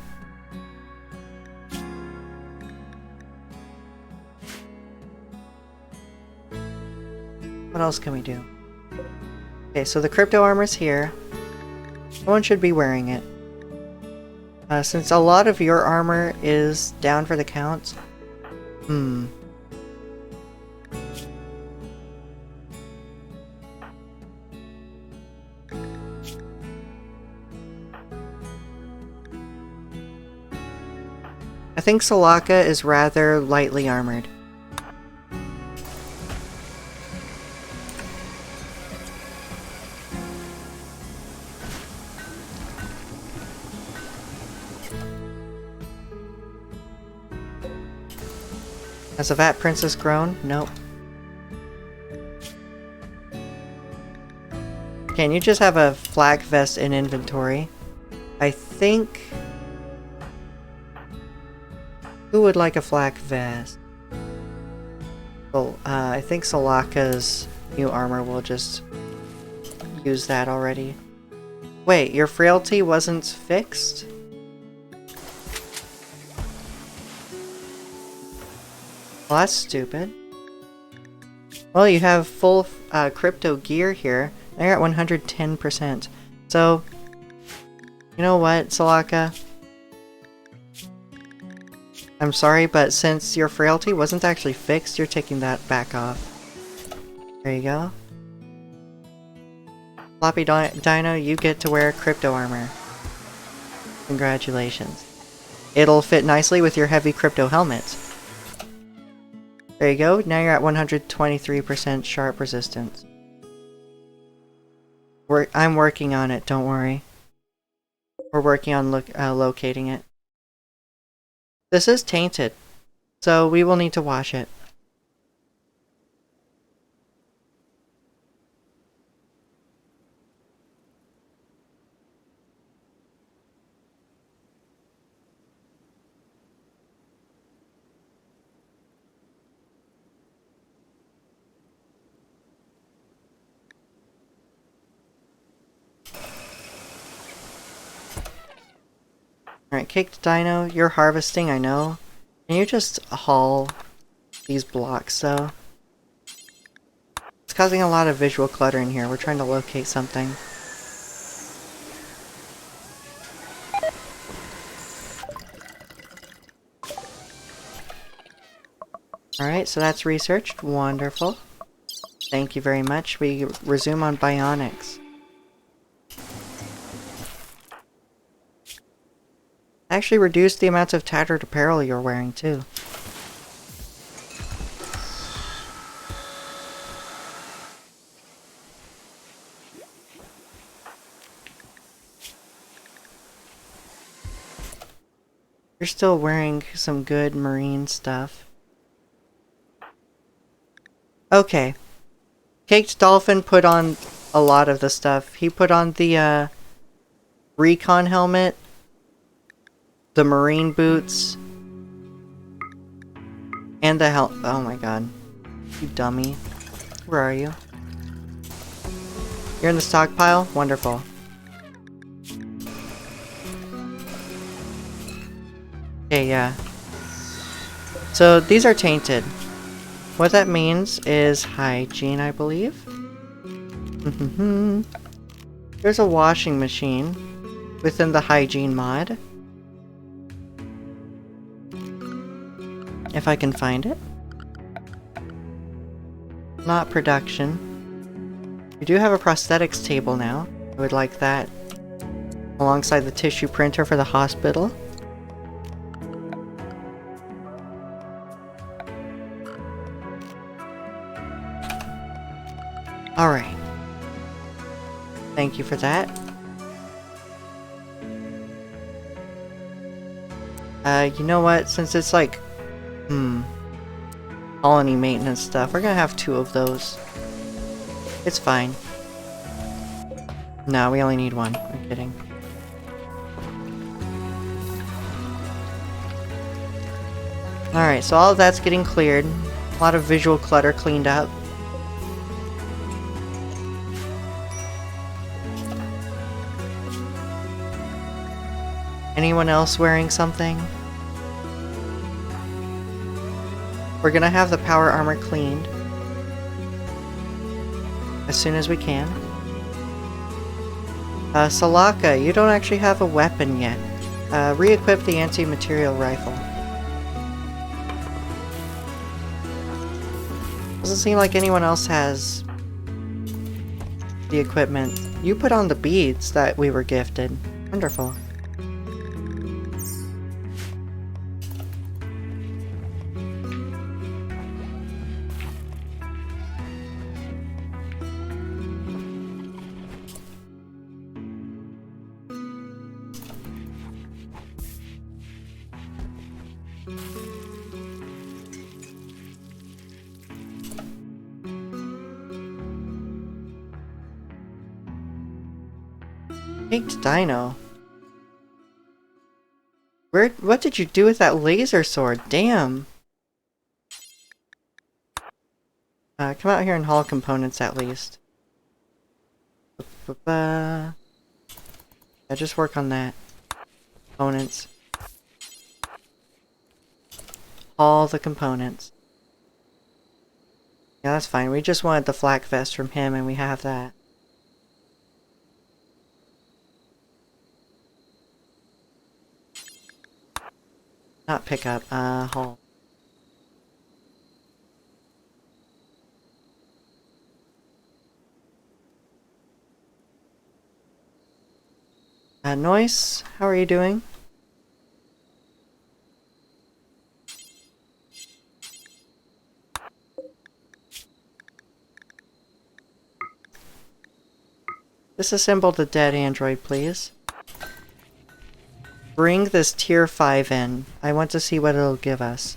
What else can we do? Okay, so the crypto armor's here. No one should be wearing it. Since a lot of your armor is down for the count. I think Solaka is rather lightly armored. Has the Vat Princess grown? Nope. Can you just have a flak vest in inventory? I think... Who would like a flak vest? Well, I think Solaka's new armor will just use that already. Wait, your frailty wasn't fixed? Well, that's stupid. Well, you have full crypto gear here. They're at 110%. So, you know what, Solaka? I'm sorry, but since your frailty wasn't actually fixed, you're taking that back off. There you go. Floppy Dino, you get to wear crypto armor. Congratulations. It'll fit nicely with your heavy crypto helmet. There you go, now you're at 123% sharp resistance. I'm working on it, don't worry. We're working on locating it. This is tainted, so we will need to wash it. Alright, Caked Dino, you're harvesting, I know. Can you just haul these blocks, though? It's causing a lot of visual clutter in here. We're trying to locate something. Alright, so that's researched. Wonderful. Thank you very much. We resume on bionics. Actually reduced the amount of tattered apparel you're wearing, too. You're still wearing some good marine stuff. Okay. Caked Dolphin put on a lot of the stuff. He put on the recon helmet, the marine boots, and the oh my god. You dummy. Where are you? You're in the stockpile? Wonderful. Okay, yeah. So these are tainted. What that means is hygiene, I believe. There's a washing machine within the hygiene mod. If I can find it. Not production. We do have a prosthetics table now. I would like that. Alongside the tissue printer for the hospital. Alright. Thank you for that. You know what? Since it's like, colony maintenance stuff, we're gonna have 2 of those. It's fine. No, we only need 1. I'm kidding. Alright, so all of that's getting cleared. A lot of visual clutter cleaned up. Anyone else wearing something? We're gonna have the power armor cleaned as soon as we can. Salaka, you don't actually have a weapon yet. Re-equip the Anti-Mech Rifle. Doesn't seem like anyone else has the equipment. You put on the beads that we were gifted. Wonderful. Baked Dino. What did you do with that laser sword? Damn. Come out here and haul components at least. Yeah, just work on that. Components. All the components. Yeah, that's fine. We just wanted the flak vest from him and we have that. Not pick up, haul. Noise, how are you doing? Disassemble the dead android, please. Bring this tier 5 in. I want to see what it'll give us.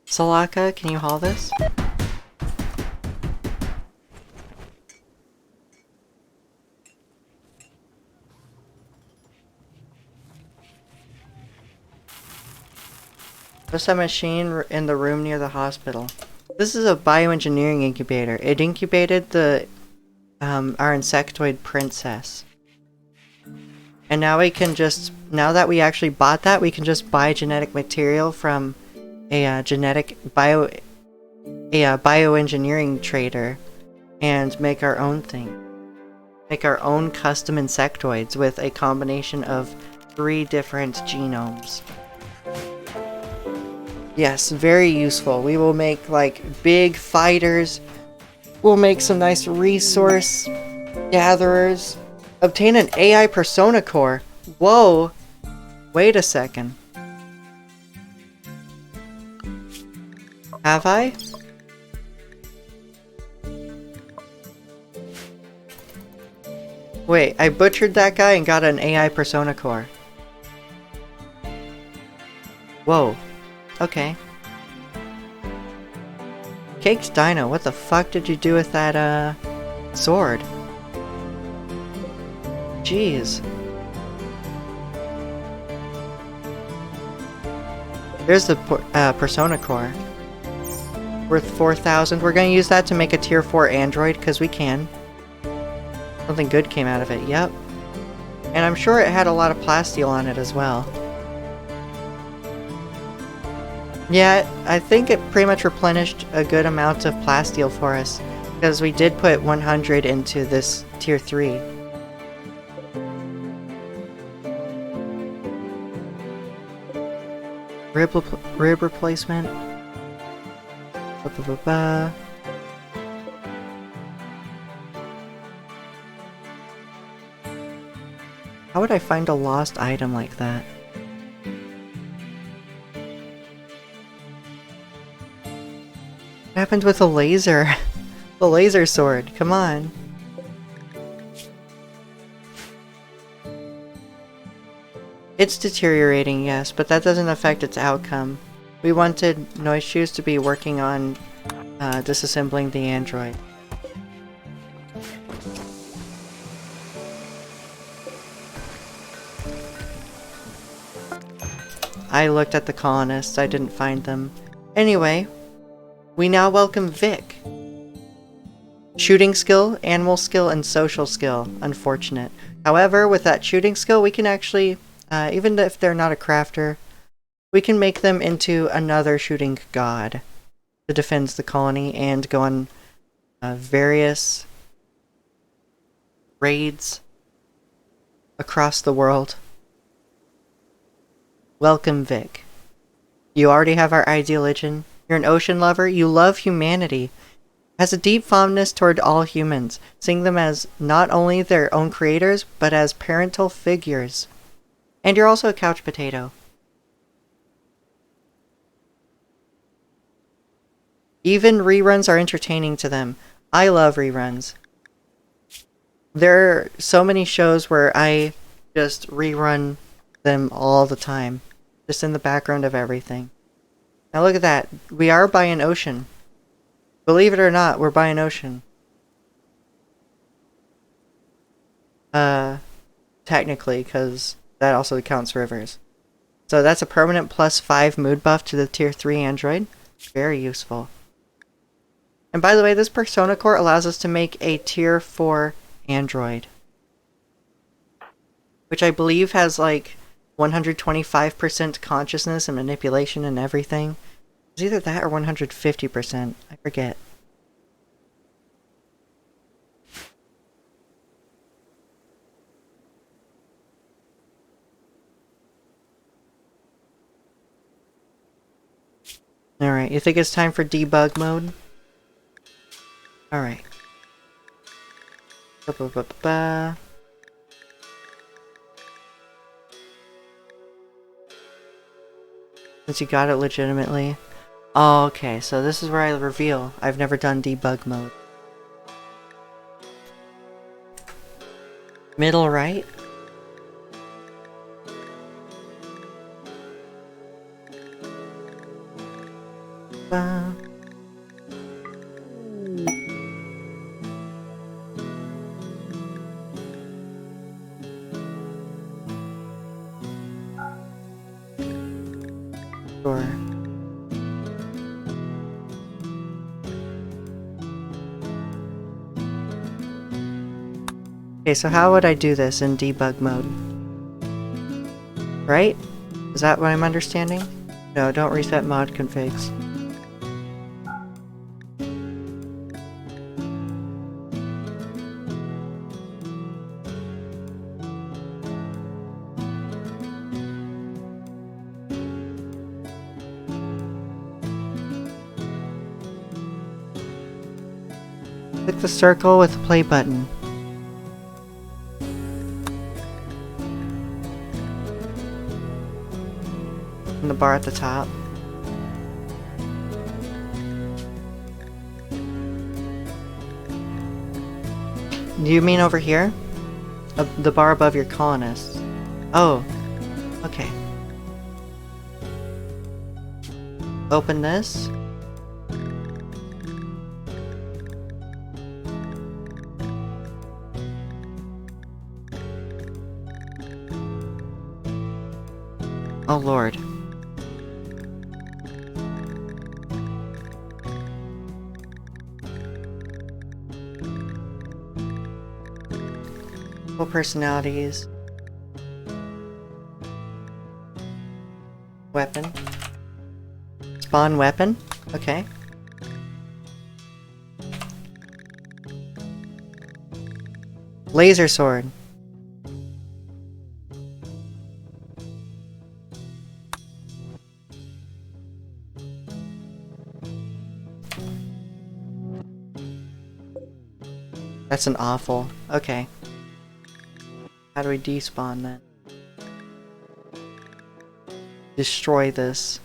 Salaka, can you haul this? There's a machine in the room near the hospital. This is a bioengineering incubator. It incubated the our insectoid princess. And now we can just, now that we actually bought that, we can just buy genetic material from a bioengineering trader and make our own thing. make our own custom insectoids with a combination of 3 different genomes. Yes, very useful. We will make like big fighters. We'll make some nice resource gatherers. Obtain an AI persona core. Whoa! Wait a second. Have I? Wait, I butchered that guy and got an AI persona core. Whoa. Okay. Caked Dino, what the fuck did you do with that, sword? Jeez. There's the persona core. Worth 4,000. We're gonna use that to make a tier 4 android, because we can. Something good came out of it, yep. And I'm sure it had a lot of plasteel on it as well. Yeah, I think it pretty much replenished a good amount of plasteel for us, because we did put 100 into this tier 3. Rib replacement. Ba-ba-ba-ba. How would I find a lost item like that? What happened with the laser? The laser sword, come on. It's deteriorating, yes, but that doesn't affect its outcome. We wanted Noise Shoes to be working on disassembling the android. I looked at the colonists, I didn't find them. Anyway, we now welcome Vic. Shooting skill, animal skill, and social skill. Unfortunate. However, with that shooting skill, we can actually, even if they're not a crafter, we can make them into another shooting god that defends the colony and go on various raids across the world. Welcome, Vic. You already have our ideology. You're an ocean lover. You love humanity. Has a deep fondness toward all humans, seeing them as not only their own creators, but as parental figures. And you're also a couch potato. Even reruns are entertaining to them. I love reruns. There are so many shows where I just rerun them all the time. Just in the background of everything. Now look at that. We are by an ocean. Believe it or not, we're by an ocean. Technically, because that also counts rivers. So that's a permanent +5 mood buff to the tier 3 android. Very useful. And by the way, this persona core allows us to make a tier 4 android. Which I believe has like 125% consciousness and manipulation and everything. It's either that or 150%. I forget. Alright, you think it's time for debug mode? Alright. Ba-ba-ba-ba-ba. Since you got it legitimately. Oh, okay, so this is where I reveal I've never done debug mode. Middle right? Sure. Okay, so how would I do this in debug mode? Right? Is that what I'm understanding? No, don't reset mod configs. Click the circle with the play button. And the bar at the top. Do you mean over here? The bar above your colonists. Oh, okay. Open this. Oh Lord. Full personalities. Weapon. Spawn weapon? Okay. Laser sword. That's an awful. Okay. How do we despawn then? Destroy this.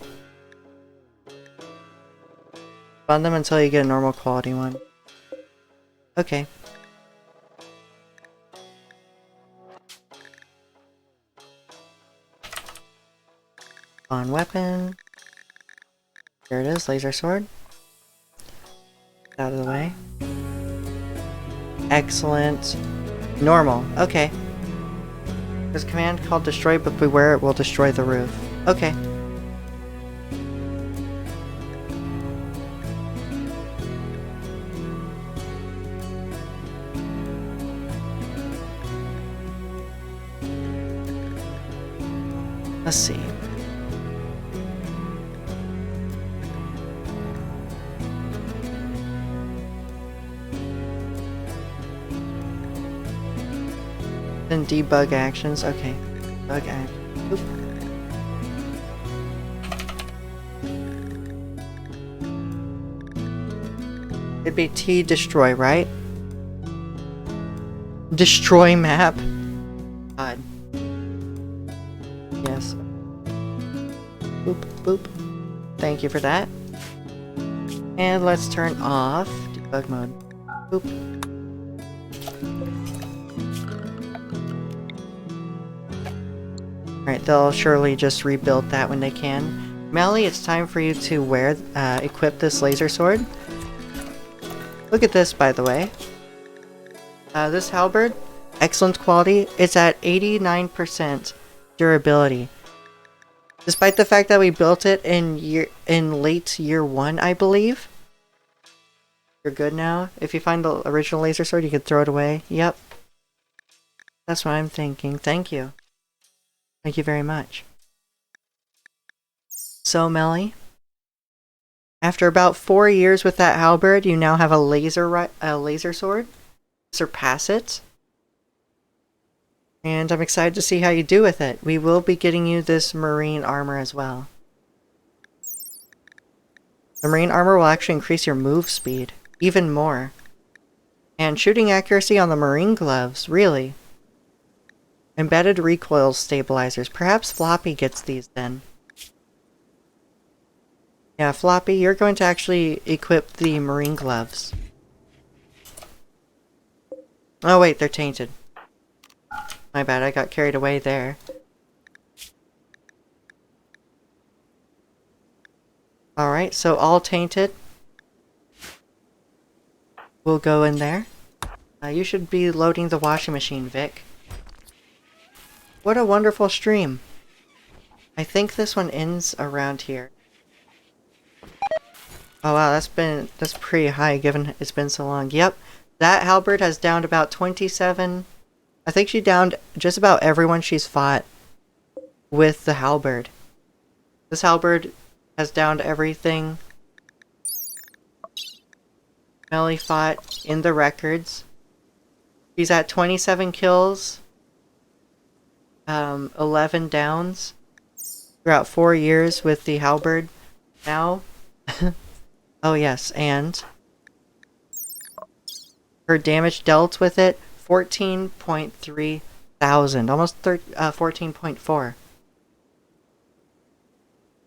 Spawn them until you get a normal quality one. Okay. Spawn weapon. There it is, laser sword. Out of the way. Excellent. Normal. Okay. There's a command called destroy, but beware it will destroy the roof. Okay. Let's see. Then debug actions. Okay. Bug action. Oop. It'd be T destroy, right? Destroy map. God. Yes. Boop, boop. Thank you for that. And let's turn off debug mode. Boop. Alright, they'll surely just rebuild that when they can. Melly, it's time for you to equip this laser sword. Look at this, by the way. This halberd, excellent quality. It's at 89% durability. Despite the fact that we built it in late year 1, I believe. You're good now. If you find the original laser sword, you can throw it away. Yep. That's what I'm thinking. Thank you. Thank you very much. So, Melly, after about 4 years with that halberd, you now have a laser sword. Surpass it. And I'm excited to see how you do with it. We will be getting you this marine armor as well. The marine armor will actually increase your move speed even more. And shooting accuracy on the marine gloves, really. Embedded recoil stabilizers. Perhaps Floppy gets these then. Yeah, Floppy, you're going to actually equip the marine gloves. Oh wait, they're tainted. My bad, I got carried away there. Alright, so all tainted will go in there. You should be loading the washing machine, Vic. What a wonderful stream. I think this one ends around here. Oh wow, that's pretty high given it's been so long. Yep, that halberd has downed about 27. I think she downed just about everyone she's fought with the halberd. This halberd has downed everything Melly fought in the records. She's at 27 kills. 11 downs throughout 4 years with the halberd. Now, oh yes, and her damage dealt with it, 14.3 thousand, almost 14.4.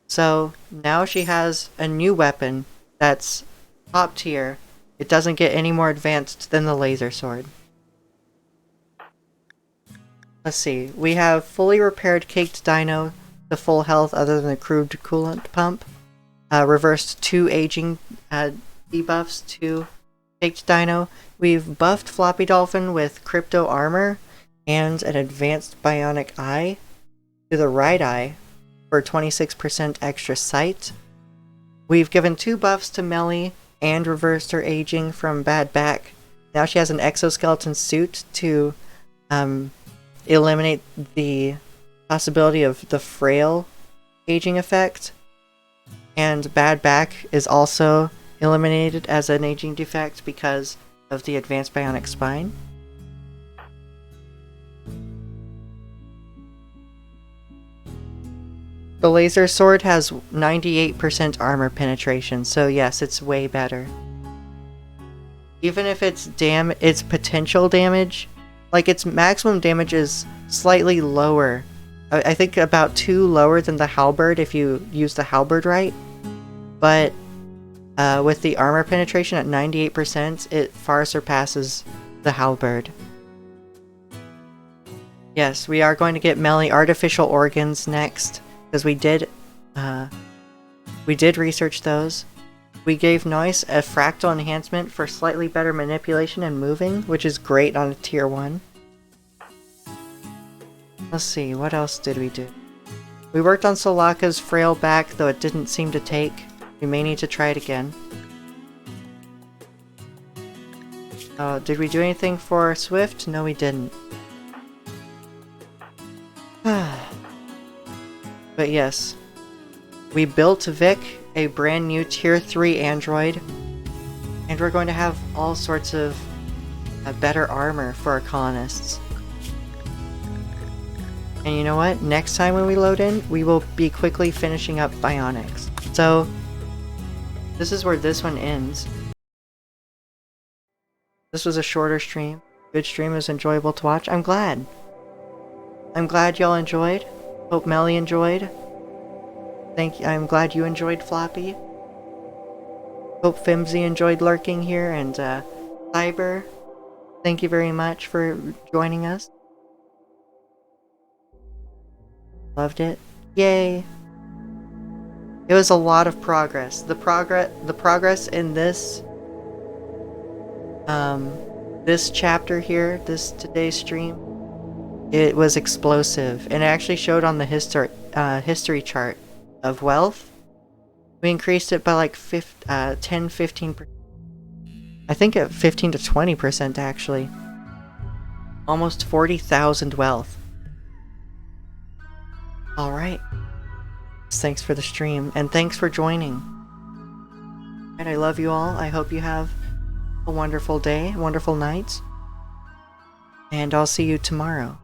So now she has a new weapon that's top tier. It doesn't get any more advanced than the laser sword. Let's see. We have fully repaired Caked Dino to full health other than the crude coolant pump. Reversed 2 aging debuffs to Caked Dino. We've buffed Floppy Dolphin with Crypto Armor and an advanced Bionic Eye to the right eye for 26% extra sight. We've given 2 buffs to Melly and reversed her aging from bad back. Now she has an exoskeleton suit to eliminate the possibility of the frail aging effect. And bad back is also eliminated as an aging defect because of the advanced bionic spine. The laser sword has 98% armor penetration, so yes, it's way better. Even if its potential damage, like its maximum damage is slightly lower. I think about 2 lower than the halberd if you use the halberd right. But with the armor penetration at 98%, it far surpasses the halberd. Yes, we are going to get Melly artificial organs next, because we did research those. We gave Noise a fractal enhancement for slightly better manipulation and moving, which is great on a tier 1. Let's see, what else did we do? We worked on Solaka's frail back, though it didn't seem to take. We may need to try it again. Did we do anything for Swift? No, we didn't. But yes, we built Vic, a brand new tier 3 android, and we're going to have all sorts of better armor for our colonists. And you know what? Next time when we load in, we will be quickly finishing up Bionics. So, this is where this one ends. This was a shorter stream. Good stream, it was enjoyable to watch. I'm glad. I'm glad y'all enjoyed. Hope Melly enjoyed. I'm glad you enjoyed, Floppy. Hope Fimsy enjoyed lurking here, and Cyber, thank you very much for joining us. Loved it. Yay! It was a lot of progress. The progress in this this chapter here, today's stream, it was explosive, and it actually showed on the history chart of wealth. We increased it by like 10-15%. I think at 15 to 20% actually. Almost 40,000 wealth. Alright. Thanks for the stream, and thanks for joining. And I love you all. I hope you have a wonderful day, wonderful night. And I'll see you tomorrow.